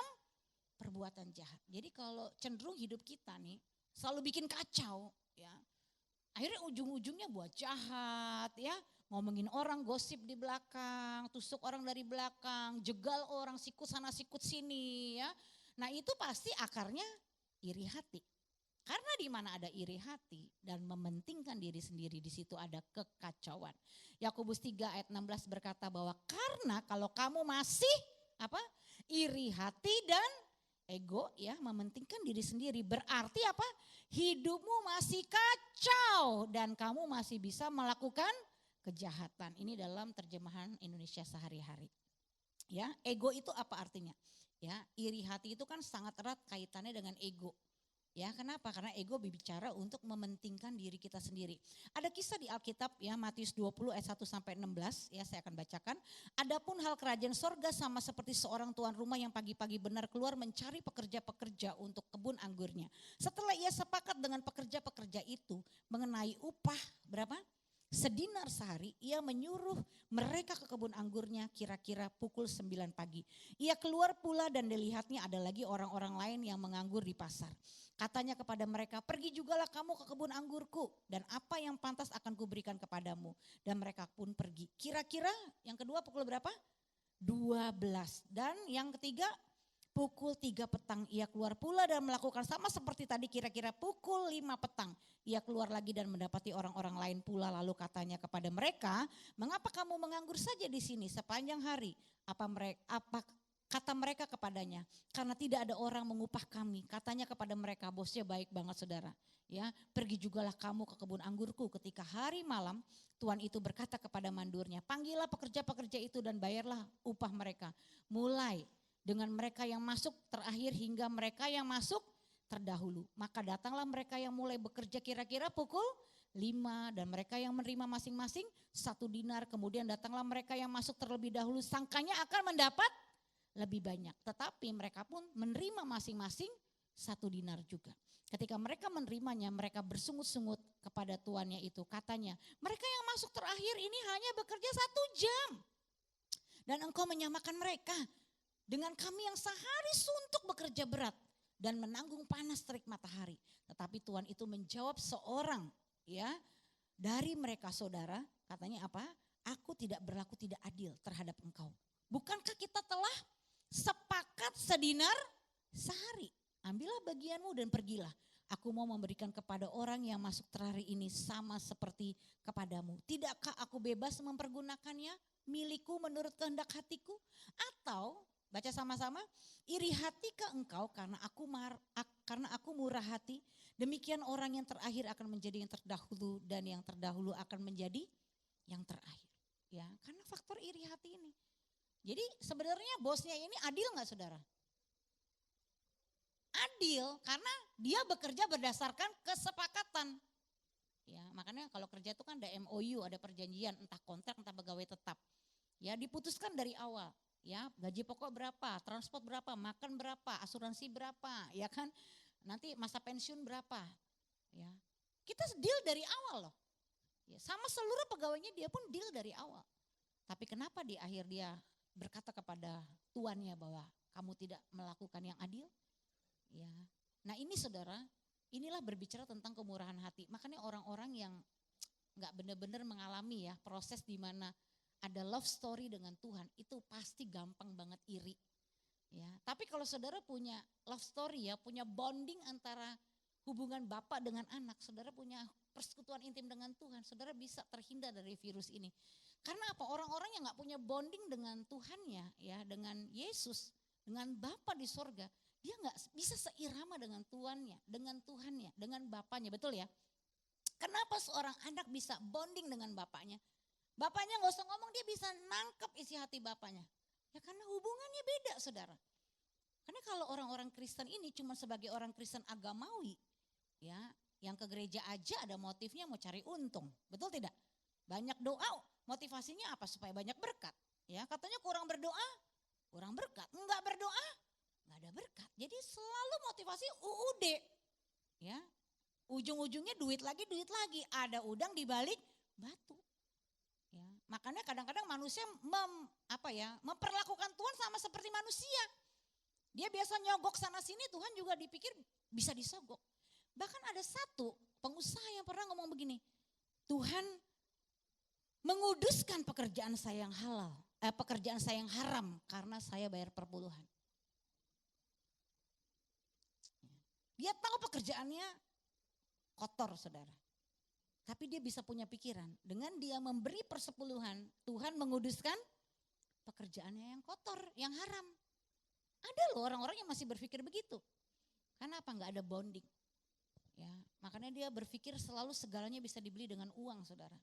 perbuatan jahat. Jadi kalau cenderung hidup kita nih selalu bikin kacau, ya. Akhirnya ujung-ujungnya buat jahat ya, ngomongin orang, gosip di belakang, tusuk orang dari belakang, jegal orang, sikut sana sikut sini ya. Nah itu pasti akarnya iri hati. Karena di mana ada iri hati dan mementingkan diri sendiri, di situ ada kekacauan. Yakobus 3 ayat 16 berkata bahwa karena kalau kamu masih apa? Iri hati dan ego ya, mementingkan diri sendiri, berarti apa? Hidupmu masih kacau dan kamu masih bisa melakukan kejahatan. Ini dalam terjemahan Indonesia sehari-hari. Ya, ego itu apa artinya? Ya, iri hati itu kan sangat erat kaitannya dengan ego. Ya, kenapa? Karena ego berbicara untuk mementingkan diri kita sendiri. Ada kisah di Alkitab ya, Matius 20 ayat 1 sampai 16 ya, saya akan bacakan. Adapun hal kerajaan sorga sama seperti seorang tuan rumah yang pagi-pagi benar keluar mencari pekerja-pekerja untuk kebun anggurnya. Setelah ia sepakat dengan pekerja-pekerja itu mengenai upah berapa? Sedinar sehari, ia menyuruh mereka ke kebun anggurnya kira-kira pukul 9 pagi. Ia keluar pula dan dilihatnya ada lagi orang-orang lain yang menganggur di pasar. Katanya kepada mereka, pergi jugalah kamu ke kebun anggurku dan apa yang pantas akan kuberikan kepadamu. Dan mereka pun pergi. Kira-kira yang kedua pukul berapa? 12. Dan yang ketiga pukul 3 petang ia keluar pula dan melakukan sama seperti tadi, kira-kira pukul 5 petang. Ia keluar lagi dan mendapati orang-orang lain pula, lalu katanya kepada mereka, mengapa kamu menganggur saja di sini sepanjang hari? Kata mereka kepadanya, karena tidak ada orang mengupah kami. Katanya kepada mereka, bosnya baik banget saudara. Ya, pergi jugalah kamu ke kebun anggurku. Ketika hari malam, tuan itu berkata kepada mandurnya, panggillah pekerja-pekerja itu dan bayarlah upah mereka. Mulai dengan mereka yang masuk terakhir hingga mereka yang masuk terdahulu. Maka datanglah mereka yang mulai bekerja kira-kira pukul 5 dan mereka yang menerima masing-masing 1 dinar. Kemudian datanglah mereka yang masuk terlebih dahulu, sangkanya akan mendapat lebih banyak. Tetapi mereka pun menerima masing-masing 1 dinar juga. Ketika mereka menerimanya, mereka bersungut-sungut kepada tuannya itu. Katanya, mereka yang masuk terakhir ini hanya bekerja 1 jam. Dan engkau menyamakan mereka dengan kami yang sehari suntuk bekerja berat dan menanggung panas terik matahari. Tetapi Tuhan itu menjawab seorang ya dari mereka, saudara, katanya apa? Aku tidak berlaku tidak adil terhadap engkau. Bukankah kita telah sepakat sedinar sehari? Ambillah bagianmu dan pergilah. Aku mau memberikan kepada orang yang masuk terakhir ini sama seperti kepadamu. Tidakkah aku bebas mempergunakannya milikku menurut kehendak hatiku? Atau baca sama-sama, iri hatikah engkau karena aku murah hati? Demikian orang yang terakhir akan menjadi yang terdahulu dan yang terdahulu akan menjadi yang terakhir. Ya, karena faktor iri hati ini. Jadi sebenarnya bosnya ini adil nggak saudara? Adil karena dia bekerja berdasarkan kesepakatan. Ya, makanya kalau kerja itu kan ada MOU, ada perjanjian, entah kontrak, entah pegawai tetap. Ya, diputuskan dari awal. Ya, gaji pokok berapa, transport berapa, makan berapa, asuransi berapa, ya kan? Nanti masa pensiun berapa. Ya. Kita deal dari awal loh. Ya, sama seluruh pegawainya dia pun deal dari awal. Tapi kenapa di akhir dia berkata kepada tuannya bahwa kamu tidak melakukan yang adil? Ya. Nah ini saudara, inilah berbicara tentang kemurahan hati. Makanya orang-orang yang nggak benar-benar mengalami ya proses di mana ada love story dengan Tuhan, itu pasti gampang banget iri. Ya, tapi kalau saudara punya love story ya, punya bonding antara hubungan bapak dengan anak, saudara punya persekutuan intim dengan Tuhan, saudara bisa terhindar dari virus ini. Karena apa? Orang-orang yang nggak punya bonding dengan Tuhannya, ya, dengan Yesus, dengan Bapa di sorga, dia nggak bisa seirama dengan Tuannya, dengan Tuhannya, dengan Bapaknya, betul ya? Kenapa seorang anak bisa bonding dengan bapaknya? Bapaknya nggak usah ngomong, dia bisa nangkep isi hati bapaknya. Ya karena hubungannya beda, saudara. Karena kalau orang-orang Kristen ini cuma sebagai orang Kristen agamawi, ya, yang ke gereja aja ada motifnya mau cari untung, betul tidak? Banyak doa, motivasinya apa? Supaya banyak berkat. Ya, katanya kurang berdoa, kurang berkat. Enggak berdoa, enggak ada berkat. Jadi selalu motivasi UUD. Ya, ujung-ujungnya duit lagi, duit lagi. Ada udang di balik batu. Ya, makanya kadang-kadang manusia memperlakukan Tuhan sama seperti manusia. Dia biasa nyogok sana sini, Tuhan juga dipikir bisa disogok. Bahkan ada satu pengusaha yang pernah ngomong begini, Tuhan menguduskan pekerjaan saya yang halal, pekerjaan saya yang haram karena saya bayar perpuluhan. Dia tahu pekerjaannya kotor, saudara. Tapi dia bisa punya pikiran, dengan dia memberi persepuluhan, Tuhan menguduskan pekerjaannya yang kotor, yang haram. Ada loh orang-orang yang masih berpikir begitu. Karena apa? Enggak ada bonding. Ya, makanya dia berpikir selalu segalanya bisa dibeli dengan uang, saudara.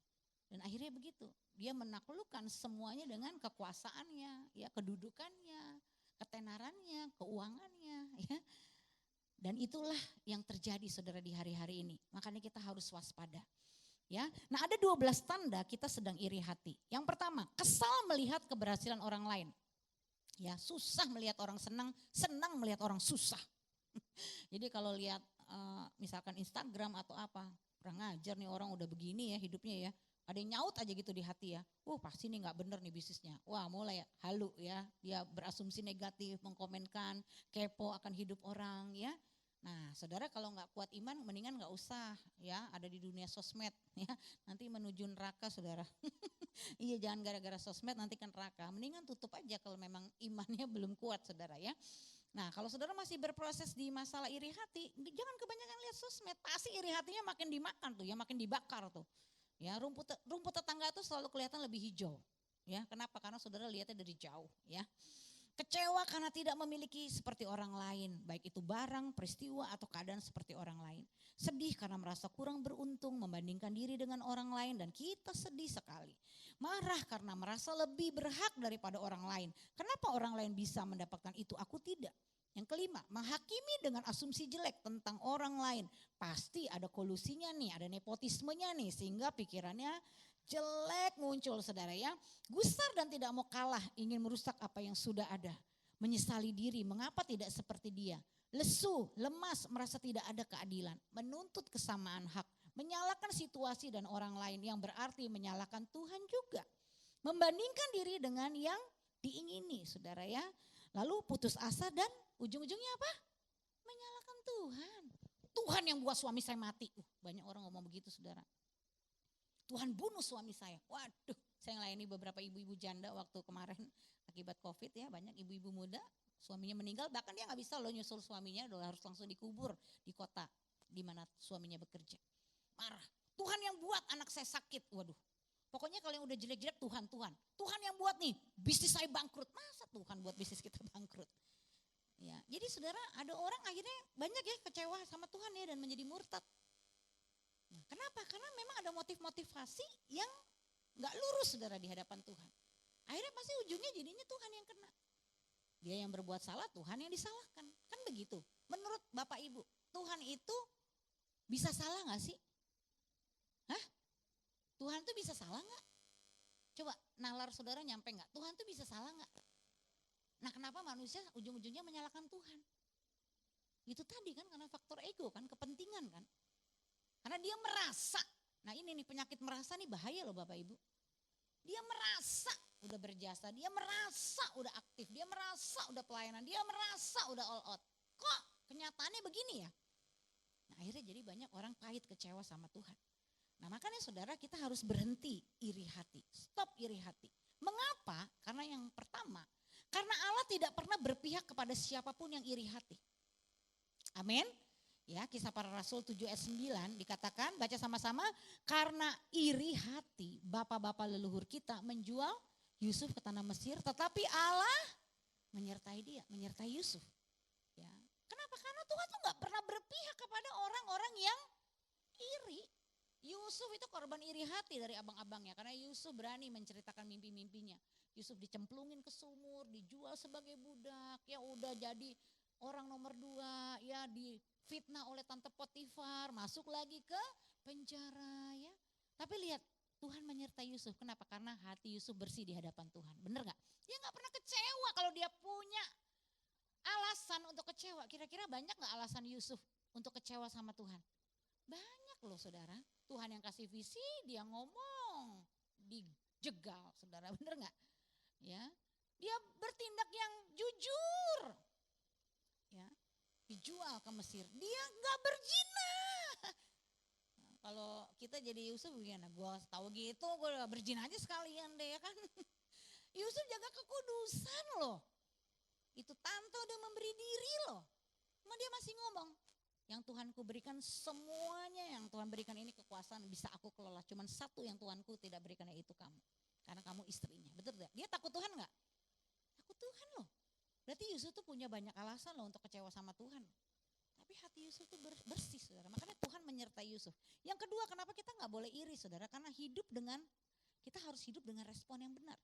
Dan akhirnya begitu, dia menaklukkan semuanya dengan kekuasaannya, ya, kedudukannya, ketenarannya, keuangannya, ya. Dan itulah yang terjadi, saudara, di hari-hari ini. Makanya kita harus waspada. Ya, nah ada 12 tanda kita sedang iri hati. Yang pertama, kesal melihat keberhasilan orang lain. Ya, susah melihat orang senang, senang melihat orang susah. Jadi kalau lihat misalkan Instagram atau apa, kurang ajar nih orang udah begini ya hidupnya ya. Ada yang nyaut aja gitu di hati ya. Pasti ini nggak bener nih bisnisnya. Wah, mulai halu ya. Dia berasumsi negatif, mengkomenkan, kepo akan hidup orang ya. Nah, saudara kalau nggak kuat iman, mendingan nggak usah ya ada di dunia sosmed ya. Nanti menuju neraka, saudara. Iya, jangan gara-gara sosmed nanti kan neraka. Mendingan tutup aja kalau memang imannya belum kuat, saudara ya. Nah, kalau saudara masih berproses di masalah iri hati, jangan kebanyakan lihat sosmed. Pasti iri hatinya makin dimakan tuh, ya makin dibakar tuh. Ya, rumput tetangga tuh selalu kelihatan lebih hijau. Ya, kenapa? Karena saudara lihatnya dari jauh, ya. Kecewa karena tidak memiliki seperti orang lain, baik itu barang, peristiwa, atau keadaan seperti orang lain. Sedih karena merasa kurang beruntung membandingkan diri dengan orang lain dan kita sedih sekali. Marah karena merasa lebih berhak daripada orang lain. Kenapa orang lain bisa mendapatkan itu, aku tidak? Yang kelima, menghakimi dengan asumsi jelek tentang orang lain. Pasti ada kolusinya nih, ada nepotismenya nih, sehingga pikirannya jelek muncul, saudara ya. Gusar dan tidak mau kalah, ingin merusak apa yang sudah ada. Menyesali diri, mengapa tidak seperti dia. Lesu, lemas, merasa tidak ada keadilan. Menuntut kesamaan hak, menyalahkan situasi dan orang lain yang berarti menyalahkan Tuhan juga. Membandingkan diri dengan yang diingini, saudara ya. Lalu putus asa dan ujung-ujungnya apa? Menyalahkan Tuhan. Tuhan yang buat suami saya mati. Banyak orang ngomong begitu, saudara. Tuhan bunuh suami saya. Waduh, saya melayani beberapa ibu-ibu janda waktu kemarin akibat COVID ya. Banyak ibu-ibu muda, suaminya meninggal. Bahkan dia gak bisa loh nyusul suaminya, harus langsung dikubur di kota di mana suaminya bekerja. Marah, Tuhan yang buat anak saya sakit. Waduh, pokoknya kalau yang udah jelek-jelek Tuhan. Tuhan yang buat nih, bisnis saya bangkrut. Masa Tuhan buat bisnis kita bangkrut? Ya, jadi saudara, ada orang akhirnya banyak ya kecewa sama Tuhan ya dan menjadi murtad. Kenapa? Karena memang ada motivasi yang gak lurus, saudara, di hadapan Tuhan. Akhirnya pasti ujungnya jadinya Tuhan yang kena. Dia yang berbuat salah, Tuhan yang disalahkan. Kan begitu. Menurut Bapak Ibu, Tuhan itu bisa salah gak sih? Hah? Tuhan itu bisa salah gak? Coba nalar saudara nyampe gak? Tuhan itu bisa salah gak? Nah, kenapa manusia ujung-ujungnya menyalahkan Tuhan? Itu tadi kan karena faktor ego kan, kepentingan kan. Karena dia merasa Nah ini nih penyakit merasa nih bahaya loh Bapak Ibu. Dia merasa udah berjasa, dia merasa udah aktif, dia merasa udah pelayanan, dia merasa udah all out. Kok kenyataannya begini ya? Nah akhirnya jadi banyak orang pahit kecewa sama Tuhan. Nah makanya saudara kita harus berhenti iri hati, stop iri hati. Mengapa? Karena yang pertama, karena Allah tidak pernah berpihak kepada siapapun yang iri hati. Amin. Ya, Kisah Para Rasul 7 ayat 9 dikatakan, baca sama-sama, karena iri hati bapak-bapak leluhur kita menjual Yusuf ke tanah Mesir, tetapi Allah menyertai dia, menyertai Yusuf. Ya. Kenapa? Karena Tuhan tuh gak pernah berpihak kepada orang-orang yang iri. Yusuf itu korban iri hati dari abang-abangnya, karena Yusuf berani menceritakan mimpi-mimpinya. Yusuf dicemplungin ke sumur, dijual sebagai budak, ya udah jadi orang nomor 2, ya difitnah oleh tante Potifar, masuk lagi ke penjara ya. Tapi lihat Tuhan menyertai Yusuf. Kenapa? Karena hati Yusuf bersih di hadapan Tuhan. Bener gak? Dia gak pernah kecewa kalau dia punya alasan untuk kecewa. Kira-kira banyak gak alasan Yusuf untuk kecewa sama Tuhan? Banyak loh saudara. Tuhan yang kasih visi, dia ngomong, dijegal saudara. Bener gak? Ya, dia bertindak yang jujur. Ya, dijual ke Mesir. Dia gak berzina. Nah, kalau kita jadi Yusuf gimana? Gue tahu gitu, gue berzina aja sekalian deh ya kan. Yusuf jaga kekudusan loh. Itu tante udah memberi diri loh. Cuma dia masih ngomong, yang Tuhanku berikan semuanya, yang Tuhan berikan ini kekuasaan bisa aku kelola. Cuman satu yang Tuhanku tidak berikan, yaitu kamu. Karena kamu istrinya. Betul tidak? Dia takut Tuhan gak? Takut Tuhan loh. Berarti Yusuf tuh punya banyak alasan loh untuk kecewa sama Tuhan. Tapi hati Yusuf tuh bersih saudara. Makanya Tuhan menyertai Yusuf. Yang kedua, kenapa kita gak boleh iri saudara? Karena kita harus hidup dengan respon yang benar.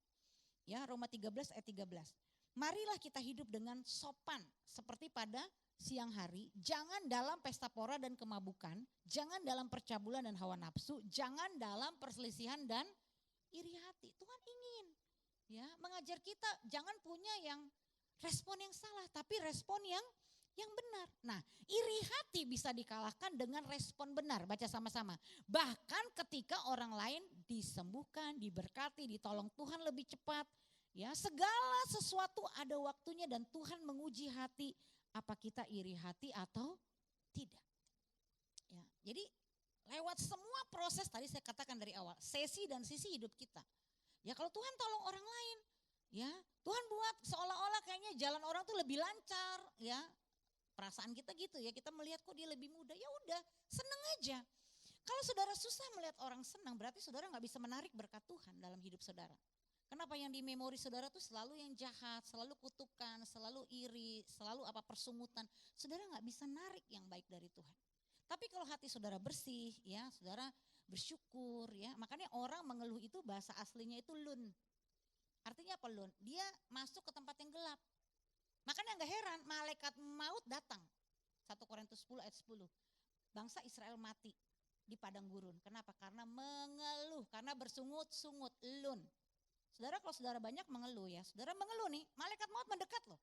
Ya, Roma 13 ayat 13. Marilah kita hidup dengan sopan seperti pada siang hari. Jangan dalam pesta pora dan kemabukan. Jangan dalam percabulan dan hawa nafsu. Jangan dalam perselisihan dan iri hati. Tuhan ingin ya mengajar kita jangan punya yang respon yang salah, tapi respon yang benar. Nah, iri hati bisa dikalahkan dengan respon benar. Baca sama-sama. Bahkan ketika orang lain disembuhkan, diberkati, ditolong Tuhan lebih cepat. Ya, segala sesuatu ada waktunya dan Tuhan menguji hati. Apa kita iri hati atau tidak? Ya, jadi lewat semua proses tadi saya katakan dari awal, sesi dan sisi hidup kita. Ya kalau Tuhan tolong orang lain, ya Tuhan buat seolah-olah kayaknya jalan orang tuh lebih lancar, ya perasaan kita gitu ya, kita melihat kok dia lebih mudah, ya udah seneng aja. Kalau saudara susah melihat orang senang, berarti saudara nggak bisa menarik berkat Tuhan dalam hidup saudara. Kenapa yang di memori saudara tuh selalu yang jahat, selalu kutukan, selalu iri, selalu persungutan. Saudara nggak bisa narik yang baik dari Tuhan. Tapi kalau hati saudara bersih, ya saudara bersyukur, ya makanya orang mengeluh itu bahasa aslinya itu lun. Artinya apa lun? Dia masuk ke tempat yang gelap. Makanya nggak heran malaikat maut datang. 1 Korintus 10 ayat 10. Bangsa Israel mati di padang gurun. Kenapa? Karena mengeluh, karena bersungut-sungut, lun. Saudara kalau saudara banyak mengeluh ya, saudara mengeluh nih, malaikat maut mendekat loh.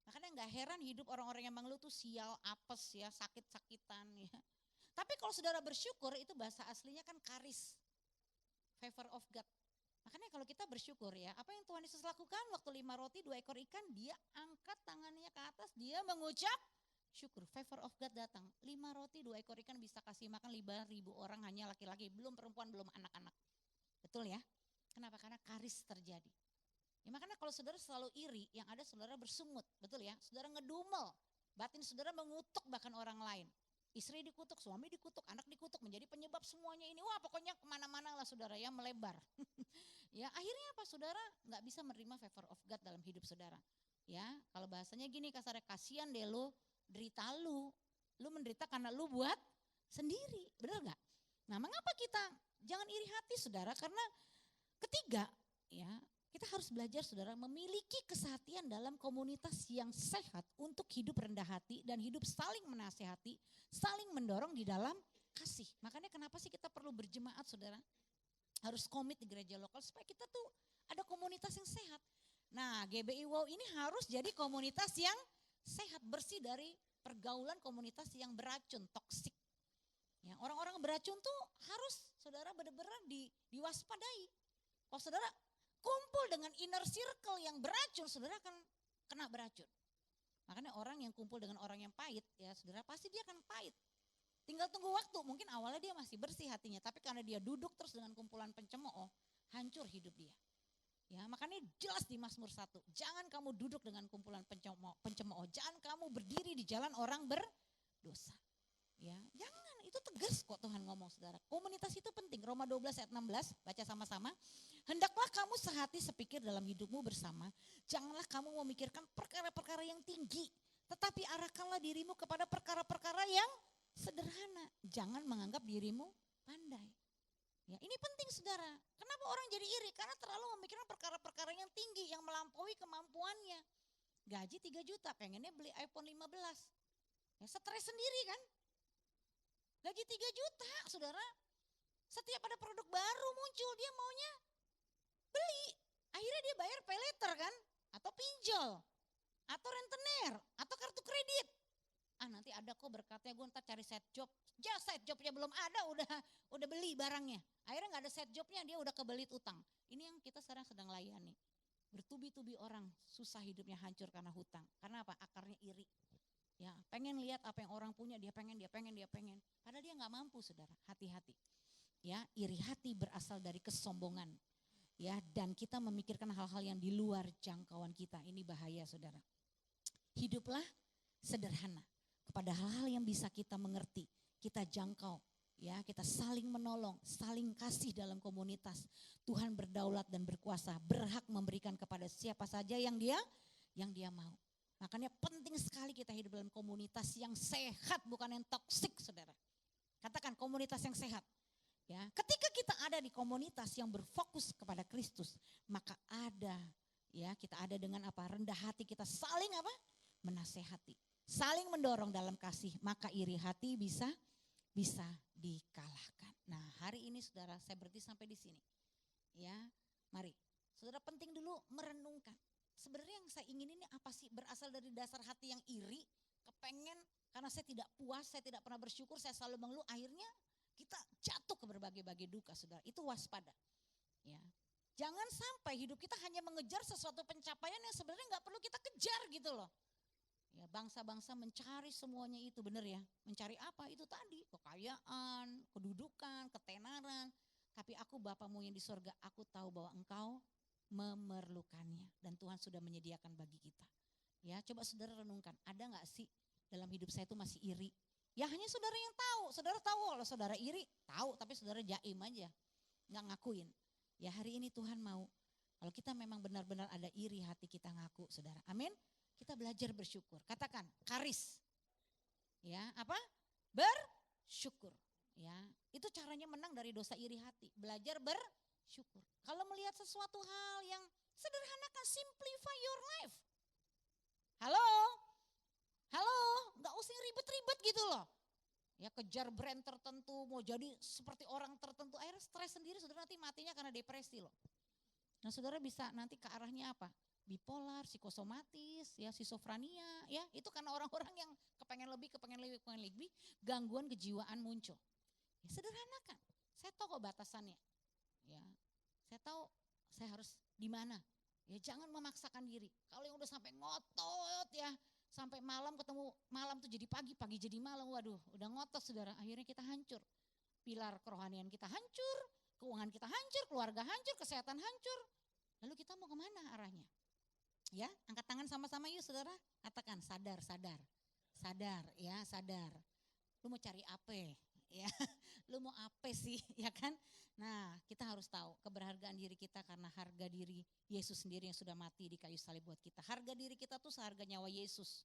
Makanya nggak heran hidup orang-orang yang mengeluh tuh sial, apes ya, sakit-sakitan ya. Tapi kalau saudara bersyukur itu bahasa aslinya kan karis, favor of God. Makanya kalau kita bersyukur ya, apa yang Tuhan Yesus lakukan waktu 5 roti 2 ekor ikan, dia angkat tangannya ke atas, dia mengucap syukur, favor of God datang. 5 roti 2 ekor ikan bisa kasih makan 5.000 orang hanya laki-laki, belum perempuan, belum anak-anak. Betul ya? Kenapa? Karena karis terjadi. Ya makanya kalau saudara selalu iri, yang ada saudara bersungut, betul ya? Saudara ngedumel, batin saudara mengutuk bahkan orang lain. Istri dikutuk, suami dikutuk, anak dikutuk, menjadi penyebab semuanya ini. Wah pokoknya kemana-mana lah saudara ya, melebar. Ya akhirnya apa? Saudara gak bisa menerima favor of God dalam hidup saudara. Ya kalau bahasanya gini kasarnya, kasihan deh lu, derita lu menderita karena lu buat sendiri, benar gak? Nah mengapa kita jangan iri hati saudara? Karena ketiga ya, kita harus belajar saudara memiliki kesehatian dalam komunitas yang sehat untuk hidup rendah hati dan hidup saling menasehati, saling mendorong di dalam kasih. Makanya kenapa sih kita perlu berjemaat saudara? Harus komit di gereja lokal supaya kita tuh ada komunitas yang sehat. Nah GBI Wow ini harus jadi komunitas yang sehat, bersih dari pergaulan komunitas yang beracun, toksik. Ya, orang-orang beracun tuh harus saudara benar-benar diwaspadai. Kalau saudara kumpul dengan inner circle yang beracun, saudara akan kena beracun. Makanya orang yang kumpul dengan orang yang pahit, ya saudara pasti dia akan pahit. Tinggal tunggu waktu, mungkin awalnya dia masih bersih hatinya, tapi karena dia duduk terus dengan kumpulan pencemooh, hancur hidup dia. Ya, makanya jelas di Mazmur 1, jangan kamu duduk dengan kumpulan pencemooh, jangan kamu berdiri di jalan orang berdosa. Ya, jangan, itu tegas kok Tuhan ngomong saudara. Komunitas itu penting. Roma 12 ayat 16, baca sama-sama. Hendaklah kamu sehati sepikir dalam hidupmu bersama. Janganlah kamu memikirkan perkara-perkara yang tinggi, tetapi arahkanlah dirimu kepada perkara-perkara yang sederhana. Jangan menganggap dirimu pandai. Ya, ini penting saudara. Kenapa orang jadi iri? Karena terlalu memikirkan perkara-perkara yang tinggi, yang melampaui kemampuannya. Gaji 3 juta, pengennya beli iPhone 15. Ya, stres sendiri kan? Gaji 3 juta saudara, setiap ada produk baru muncul dia maunya beli. Akhirnya dia bayar pay later kan, atau pinjol, atau rentenir, atau kartu kredit. Nanti ada kok berkatnya, gue ntar cari side job. Side jobnya belum ada udah beli barangnya. Akhirnya gak ada side jobnya, dia udah kebelit utang. Ini yang kita sekarang sedang layani. Bertubi-tubi orang susah hidupnya hancur karena hutang. Karena apa? Akarnya iri. Ya, pengen lihat apa yang orang punya, dia pengen. Padahal dia nggak mampu, saudara. Hati-hati. Ya, iri hati berasal dari kesombongan. Ya, dan kita memikirkan hal-hal yang di luar jangkauan kita. Ini bahaya, saudara. Hiduplah sederhana kepada hal-hal yang bisa kita mengerti, kita jangkau. Ya, kita saling menolong, saling kasih dalam komunitas. Tuhan berdaulat dan berkuasa, berhak memberikan kepada siapa saja yang dia mau. Makanya penting sekali kita hidup dalam komunitas yang sehat, bukan yang toksik, saudara. Katakan komunitas yang sehat. Ya, ketika kita ada di komunitas yang berfokus kepada Kristus, maka kita ada dengan apa? Rendah hati, kita saling apa? Menasehati, saling mendorong dalam kasih, maka iri hati bisa dikalahkan. Nah, hari ini saudara, saya berhenti sampai di sini. Ya, mari. Saudara, penting dulu merenungkan. Sebenarnya yang saya ingin ini apa sih? Berasal dari dasar hati yang iri, kepengen, karena saya tidak puas, saya tidak pernah bersyukur, saya selalu mengeluh, akhirnya kita jatuh ke berbagai-bagai duka, saudara. Itu waspada. Ya. Jangan sampai hidup kita hanya mengejar sesuatu pencapaian yang sebenarnya nggak perlu kita kejar gitu loh. Ya, bangsa-bangsa mencari semuanya itu, benar ya. Mencari apa? Itu tadi, kekayaan, kedudukan, ketenaran. Tapi aku Bapamu yang di sorga, aku tahu bahwa engkau memerlukannya dan Tuhan sudah menyediakan bagi kita. Ya, coba saudara renungkan, ada nggak sih dalam hidup saya itu masih iri? Ya hanya saudara yang tahu. Saudara tahu kalau saudara iri, tahu, tapi saudara jaim aja, nggak ngakuin. Ya, hari ini Tuhan mau kalau kita memang benar-benar ada iri, hati kita ngaku, saudara. Amin. Kita belajar bersyukur. Katakan karis. Ya, apa? Bersyukur. Ya, itu caranya menang dari dosa iri hati. Belajar bersyukur. Kalau melihat sesuatu hal yang sederhanakan, simplify your life. Halo, nggak usah ribet-ribet gitu loh. Ya, kejar brand tertentu, mau jadi seperti orang tertentu, akhirnya stres sendiri, saudara nanti matinya karena depresi loh. Nah, saudara bisa nanti ke arahnya apa? Bipolar, psikosomatis, ya, schizophrenia, ya, itu karena orang-orang yang kepengen lebih, gangguan kejiwaan muncul. Ya, sederhanakan. Saya tahu kok batasannya. Ya, saya tahu saya harus di mana. Ya, jangan memaksakan diri. Kalau yang udah sampai ngotot ya, sampai malam ketemu malam tuh jadi pagi, pagi jadi malam, waduh, udah ngotot saudara. Akhirnya kita hancur. Pilar kerohanian kita hancur, keuangan kita hancur, keluarga hancur, kesehatan hancur. Lalu kita mau kemana arahnya? Ya, angkat tangan sama-sama yuk saudara. Katakan sadar. Ya, sadar. Lu mau cari apa? Ya, lu mau apa sih, ya kan? Nah, kita harus tahu keberhargaan diri kita karena harga diri Yesus sendiri yang sudah mati di kayu salib buat kita. Harga diri kita tuh seharga nyawa Yesus.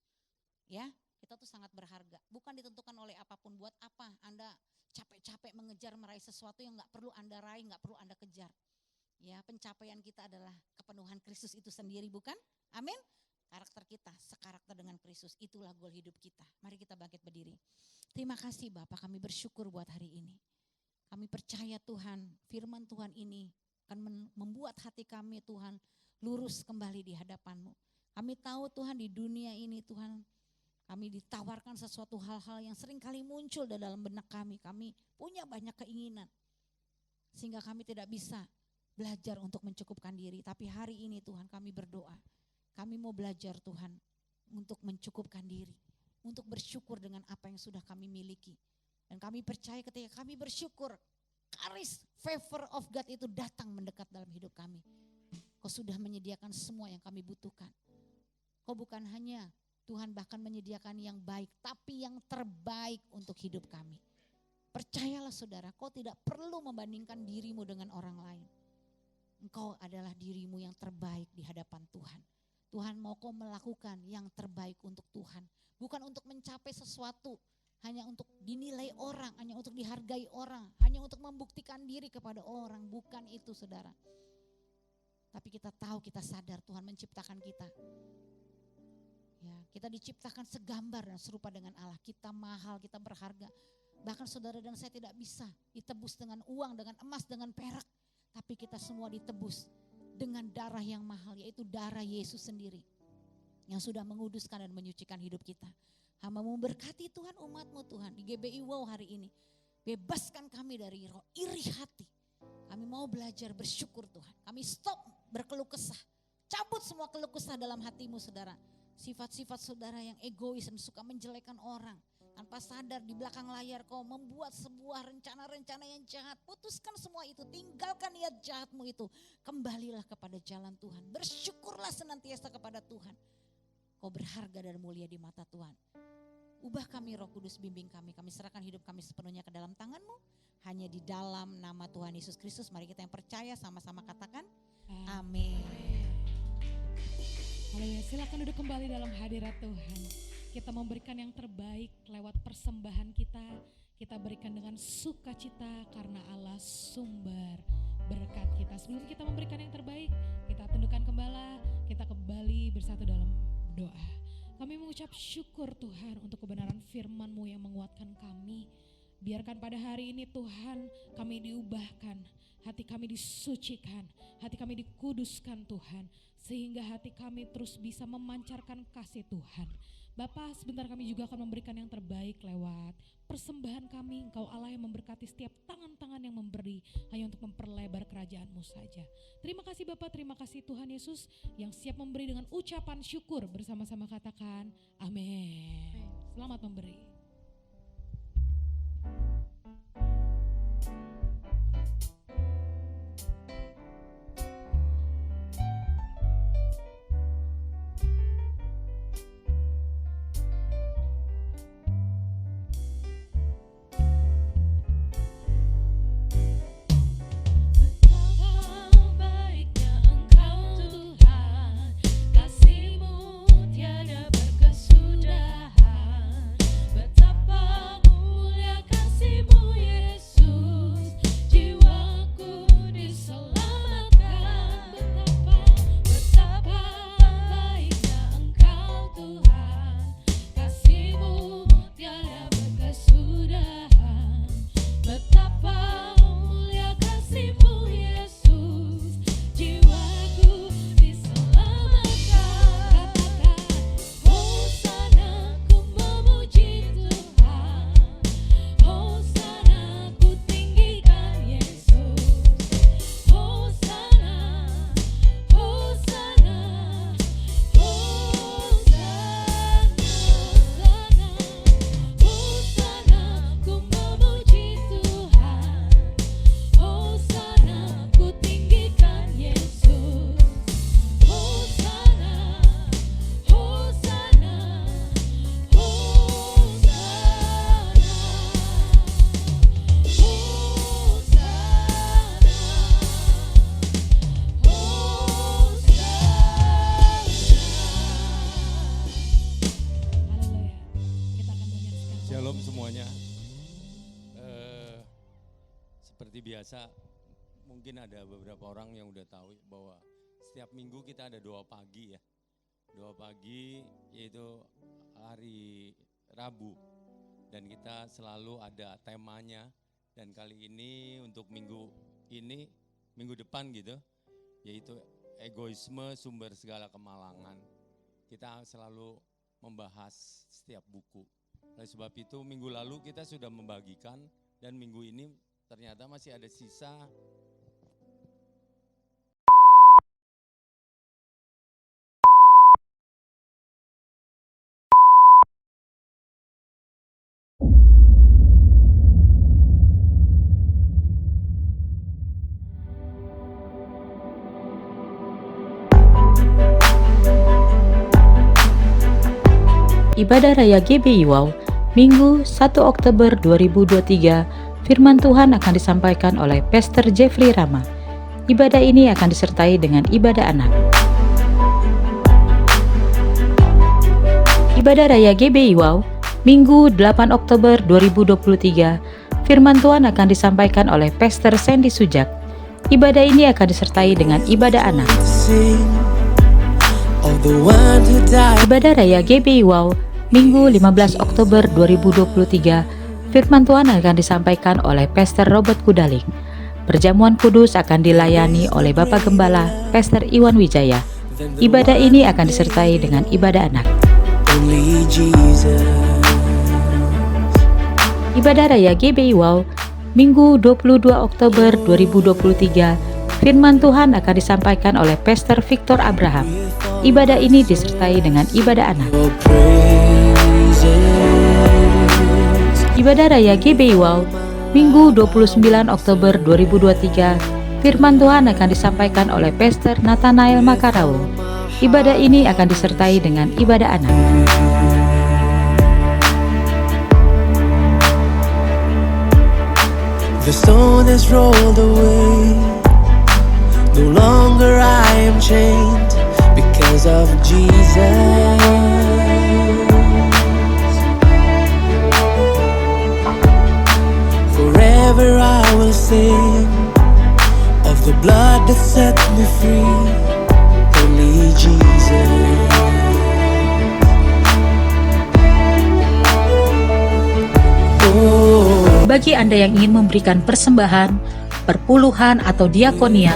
Ya, kita tuh sangat berharga. Bukan ditentukan oleh apapun. Buat apa Anda capek-capek mengejar meraih sesuatu yang gak perlu Anda raih, gak perlu Anda kejar. Ya, pencapaian kita adalah kepenuhan Kristus itu sendiri, bukan? Amin. Karakter kita sekarakter dengan Kristus, itulah goal hidup kita. Mari kita bangkit berdiri. Terima kasih Bapak, kami bersyukur buat hari ini. Kami percaya Tuhan, firman Tuhan ini akan membuat hati kami Tuhan lurus kembali di hadapan-Mu. Kami tahu Tuhan di dunia ini Tuhan, Kami ditawarkan sesuatu hal-hal yang sering kali muncul dalam benak kami. Kami punya banyak keinginan. Sehingga kami tidak bisa belajar untuk mencukupkan diri. Tapi hari ini Tuhan kami berdoa. Kami mau belajar Tuhan untuk mencukupkan diri. Untuk bersyukur dengan apa yang sudah kami miliki. Dan kami percaya ketika kami bersyukur, karis favor of God itu datang mendekat dalam hidup kami. Kau sudah menyediakan semua yang kami butuhkan. Kau bukan hanya Tuhan bahkan menyediakan yang baik, tapi yang terbaik untuk hidup kami. Percayalah saudara, kau tidak perlu membandingkan dirimu dengan orang lain. Engkau adalah dirimu yang terbaik di hadapan Tuhan. Tuhan mau kau melakukan yang terbaik untuk Tuhan. Bukan untuk mencapai sesuatu, hanya untuk dinilai orang, hanya untuk dihargai orang, hanya untuk membuktikan diri kepada orang. Bukan itu saudara. Tapi kita tahu, kita sadar Tuhan menciptakan kita. Ya, kita diciptakan segambar dan serupa dengan Allah. Kita mahal, kita berharga. Bahkan saudara dan saya tidak bisa ditebus dengan uang, dengan emas, dengan perak. Tapi kita semua ditebus dengan darah yang mahal, yaitu darah Yesus sendiri. Yang sudah menguduskan dan menyucikan hidup kita. Hamba-Mu berkati Tuhan umat-Mu Tuhan di GBI Wow hari ini. Bebaskan kami dari roh iri hati. Kami mau belajar bersyukur Tuhan. Kami stop berkeluh kesah. Cabut semua keluh kesah dalam hatimu saudara. Sifat-sifat saudara yang egois dan suka menjelekan orang. Tanpa sadar di belakang layar kau membuat sebuah rencana-rencana yang jahat. Putuskan semua itu, tinggalkan niat jahatmu itu. Kembalilah kepada jalan Tuhan. Bersyukurlah senantiasa kepada Tuhan. Kau berharga dan mulia di mata Tuhan. Ubah kami Roh Kudus, bimbing kami. Kami serahkan hidup kami sepenuhnya ke dalam tangan-Mu. Hanya di dalam nama Tuhan Yesus Kristus. Mari kita yang percaya sama-sama katakan amin. Haleluya, silakan duduk kembali dalam hadirat Tuhan. Kita memberikan yang terbaik lewat persembahan kita. Kita berikan dengan sukacita karena Allah sumber berkat kita. Sebelum kita memberikan yang terbaik, kita tundukkan kepala, kita kembali bersatu dalam doa. Kami mengucap syukur Tuhan untuk kebenaran firman-Mu yang menguatkan kami. Biarkan pada hari ini Tuhan kami diubahkan, hati kami disucikan, hati kami dikuduskan Tuhan. Sehingga hati kami terus bisa memancarkan kasih Tuhan. Bapa, sebentar kami juga akan memberikan yang terbaik lewat persembahan kami. Engkau Allah yang memberkati setiap tangan-tangan yang memberi hanya untuk memperlebar kerajaan-Mu saja. Terima kasih Bapa, terima kasih Tuhan Yesus yang siap memberi dengan ucapan syukur. Bersama-sama katakan amin. Selamat memberi. Baiknya Engkau Tuhan, kasih-Mu tiada berkesudahan. Betapa mulia kasih-Mu Yesus, jiwaku diselamatkan. Betapa baiknya Engkau Tuhan, kasih-Mu tiada berkesudahan. Betapa mulia kasih-Mu Yesus, jiwaku diselamatkan. Hosana ku memuji Tuhan, Hosana ku tinggikan Yesus. Hosana, Hosana, Hosana ku memuji Tuhan, Hosana ku tinggikan Yesus. Hosana, Hosana, Haleluya. Kita akan menyaksikan. Shalom semuanya. Seperti biasa, mungkin ada beberapa orang yang udah tahu bahwa setiap minggu kita ada doa pagi ya. Doa pagi yaitu hari Rabu. Dan kita selalu ada temanya. Dan kali ini untuk minggu ini, minggu depan gitu, yaitu egoisme sumber segala kemalangan. Kita selalu membahas setiap buku. Oleh sebab itu minggu lalu kita sudah membagikan dan minggu ini ternyata masih ada sisa. Ibadah Raya GBI Wow, Minggu 1 Oktober 2023, firman Tuhan akan disampaikan oleh Pastor Jeffrey Rama. Ibadah ini akan disertai dengan ibadah anak. Ibadah Raya GBI Wow, Minggu 8 Oktober 2023, firman Tuhan akan disampaikan oleh Pastor Sandy Sujak. Ibadah ini akan disertai dengan ibadah anak. Ibadah Raya GBI Wow, Minggu 15 Oktober 2023, firman Tuhan akan disampaikan oleh Pastor Robert Kudaling. Perjamuan kudus akan dilayani oleh Bapak Gembala, Pastor Iwan Wijaya. Ibadah ini akan disertai dengan ibadah anak. Ibadah Raya GBI Wow, Minggu 22 Oktober 2023, firman Tuhan akan disampaikan oleh Pastor Victor Abraham. Ibadah ini disertai dengan ibadah anak. Ibadah Raya GBI Wow, Minggu 29 Oktober 2023, firman Tuhan akan disampaikan oleh Pastor Nathanael Makarao. Ibadah ini akan disertai dengan ibadah anak. The stone has rolled away. No longer I am chained because of Jesus. Forever I will sing of the blood that set me free. Only Jesus. Bagi Anda yang ingin memberikan persembahan, perpuluhan atau diakonia,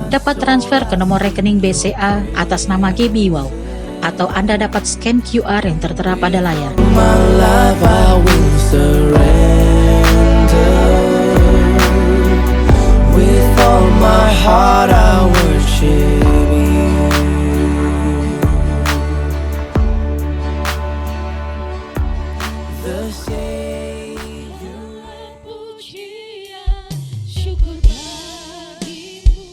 dapat transfer ke nomor rekening BCA atas nama GBI Wow, atau Anda dapat scan QR yang tertera pada layar. My life I will surrender. With all my heart I worship you. The Savior. Pujian syukur bagimu,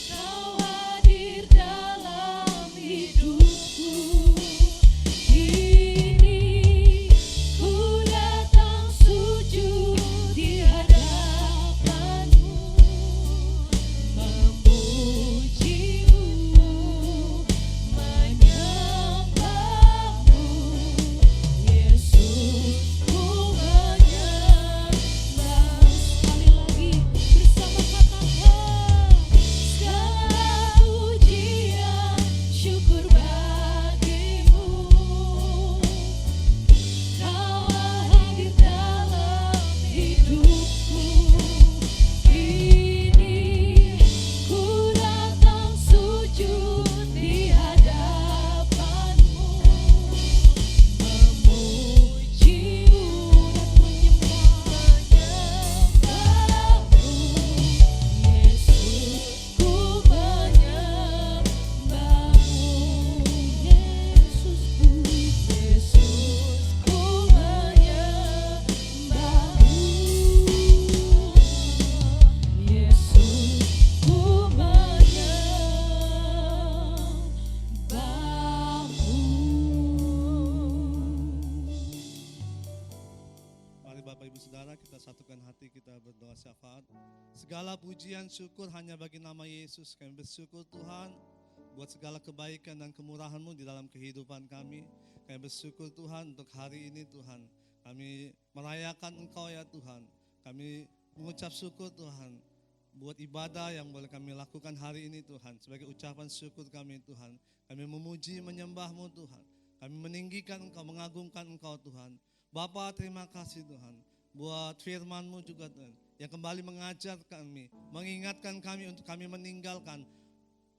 Kau hadir dalam hidupku. Kini ku datang sujud di hadapanmu, memujimu, menyembahmu. Yesus, ku menyembah. Sekali lagi bersama katakan, segala pujian syukur bagimu, Kau hadir dalam hidupku. Kini ku datang sujud di hadapanmu, memujimu dan menyembahmu. Yesus, ku menyembahmu. Yesus, ku menyembahmu. Yesus, ku menyembahmu. Mari Bapak Ibu Saudara kita satukan hati, kita berdoa syafaat. Segala pujian syukur hanya bagi nama Yesus. Kami bersyukur Tuhan buat segala kebaikan dan kemurahan-Mu di dalam kehidupan kami. Kami bersyukur Tuhan untuk hari ini Tuhan. Kami merayakan Engkau ya Tuhan. Kami mengucap syukur Tuhan buat ibadah yang boleh kami lakukan hari ini Tuhan. Sebagai ucapan syukur kami Tuhan. Kami memuji menyembah-Mu Tuhan. Kami meninggikan Engkau, mengagungkan Engkau Tuhan. Bapa, terima kasih Tuhan buat firman-Mu juga Tuhan, yang kembali mengajar kami, mengingatkan kami untuk kami meninggalkan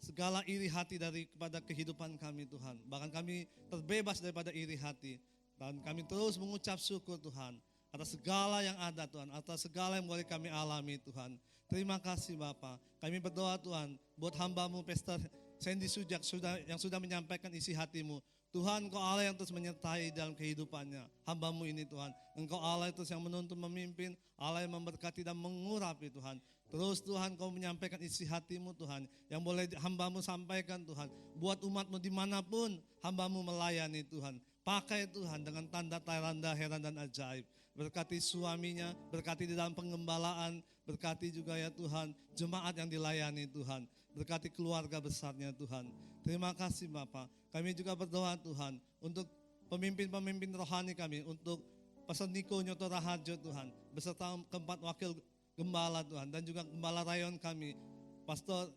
segala iri hati daripada kehidupan kami Tuhan. Bahkan kami terbebas daripada iri hati. Dan kami terus mengucap syukur Tuhan atas segala yang ada Tuhan, atas segala yang boleh kami alami Tuhan. Terima kasih Bapa. Kami berdoa Tuhan buat hamba-Mu Pastor Sandy Sujak yang sudah menyampaikan isi hati-Mu. Tuhan, Engkau Allah yang terus menyertai dalam kehidupannya. Hamba-Mu ini Tuhan. Engkau Allah terus yang menuntun, memimpin, Allah yang memberkati dan mengurapi Tuhan. Terus Tuhan Kau menyampaikan isi hati-Mu Tuhan. Yang boleh hamba-Mu sampaikan Tuhan. Buat umat-Mu dimanapun hamba-Mu melayani Tuhan. Pakai Tuhan dengan tanda-tanda heran dan ajaib. Berkati suaminya, berkati di dalam pengembalaan, berkati juga ya Tuhan jemaat yang dilayani Tuhan. Berkati keluarga besarnya Tuhan. Terima kasih Bapak. Kami juga berdoa Tuhan untuk pemimpin-pemimpin rohani kami, untuk Pastor Niko Nyoto Raharjo Tuhan, beserta keempat wakil gembala Tuhan, dan juga gembala rayon kami, Pastor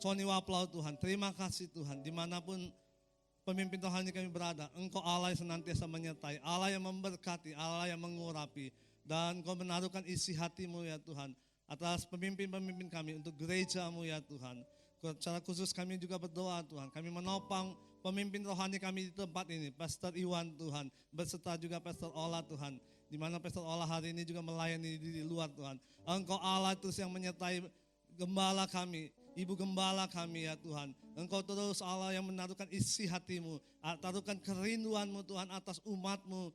Sony Waplau Tuhan. Terima kasih Tuhan, dimanapun pemimpin rohani kami berada, Engkau Allah yang senantiasa menyertai, Allah yang memberkati, Allah yang mengurapi, dan Engkau menaruhkan isi hati-Mu ya Tuhan, atas pemimpin-pemimpin kami untuk gereja-Mu ya Tuhan. Secara khusus kami juga berdoa Tuhan, kami menopang pemimpin rohani kami di tempat ini, Pastor Iwan Tuhan, beserta juga Pastor Ola Tuhan, di mana Pastor Ola hari ini juga melayani di luar Tuhan. Engkau Allah terus yang menyertai gembala kami, Ibu Gembala kami ya Tuhan. Engkau terus Allah yang menaruhkan isi hati-Mu, taruhkan kerinduan-Mu Tuhan atas umat-Mu,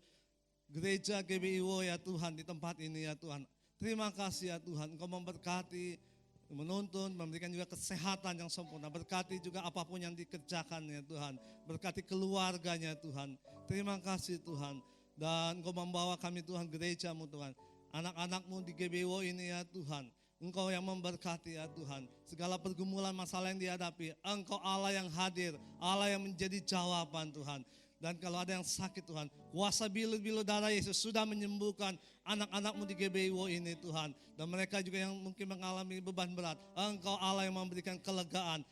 gereja GBIWO ya Tuhan di tempat ini ya Tuhan. Terima kasih ya Tuhan, Engkau memberkati, menuntun, memberikan juga kesehatan yang sempurna. Berkati juga apapun yang dikerjakan ya Tuhan. Berkati keluarganya Tuhan. Terima kasih Tuhan. Dan Engkau membawa kami Tuhan gereja-Mu Tuhan. Anak-anak-Mu di GBIWO ini ya Tuhan. Engkau yang memberkati ya Tuhan. Segala pergumulan masalah yang dihadapi, Engkau Allah yang hadir, Allah yang menjadi jawaban Tuhan. Dan kalau ada yang sakit Tuhan, kuasa bilu-bilu darah Yesus sudah menyembuhkan anak-anak-Mu di GBIWO ini Tuhan. Dan mereka juga yang mungkin mengalami beban berat, Engkau Allah yang memberikan kelegaan.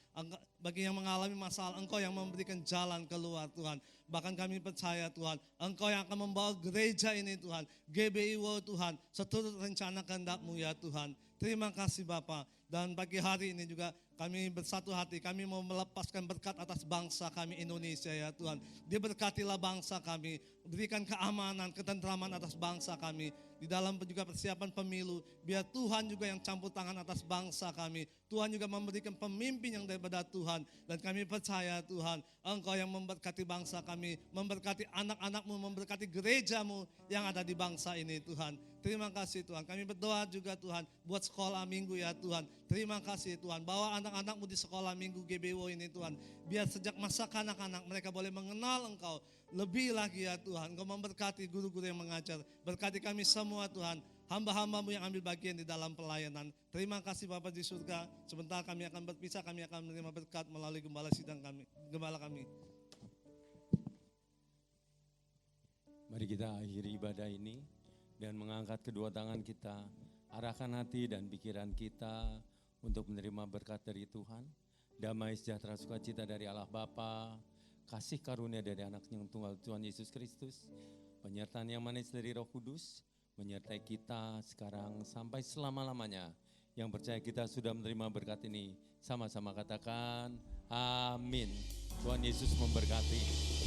Bagi yang mengalami masalah, Engkau yang memberikan jalan keluar Tuhan. Bahkan kami percaya Tuhan, Engkau yang akan membawa gereja ini Tuhan, GBIWO Tuhan, seturut rencana kehendak-Mu ya Tuhan. Terima kasih Bapa. Dan pagi hari ini juga kami bersatu hati, kami mau melepaskan berkat atas bangsa kami Indonesia ya Tuhan. Diberkatilah bangsa kami, berikan keamanan, ketentraman atas bangsa kami. Di dalam juga persiapan pemilu, biar Tuhan juga yang campur tangan atas bangsa kami. Tuhan juga memberikan pemimpin yang daripada Tuhan. Dan kami percaya Tuhan, Engkau yang memberkati bangsa kami, memberkati anak-anak-Mu, memberkati gereja-Mu yang ada di bangsa ini Tuhan. Terima kasih Tuhan, kami berdoa juga Tuhan buat sekolah minggu ya Tuhan. Terima kasih Tuhan, bawa anak-anak-Mu di sekolah minggu GBIWO ini Tuhan. Biar sejak masa kanak-kanak mereka boleh mengenal Engkau lebih lagi ya Tuhan. Engkau memberkati guru-guru yang mengajar. Berkati kami semua Tuhan, hamba-hamba-Mu yang ambil bagian di dalam pelayanan. Terima kasih Bapa di surga. Sebentar kami akan berpisah, kami akan menerima berkat melalui gembala sidang kami, gembala kami. Mari kita akhiri ibadah ini dan mengangkat kedua tangan kita, arahkan hati dan pikiran kita untuk menerima berkat dari Tuhan. Damai sejahtera sukacita dari Allah Bapa, kasih karunia dari anak yang tunggal Tuhan Yesus Kristus, penyertaan yang manis dari Roh Kudus, menyertai kita sekarang sampai selama-lamanya. Yang percaya kita sudah menerima berkat ini, sama-sama katakan amin. Tuhan Yesus memberkati.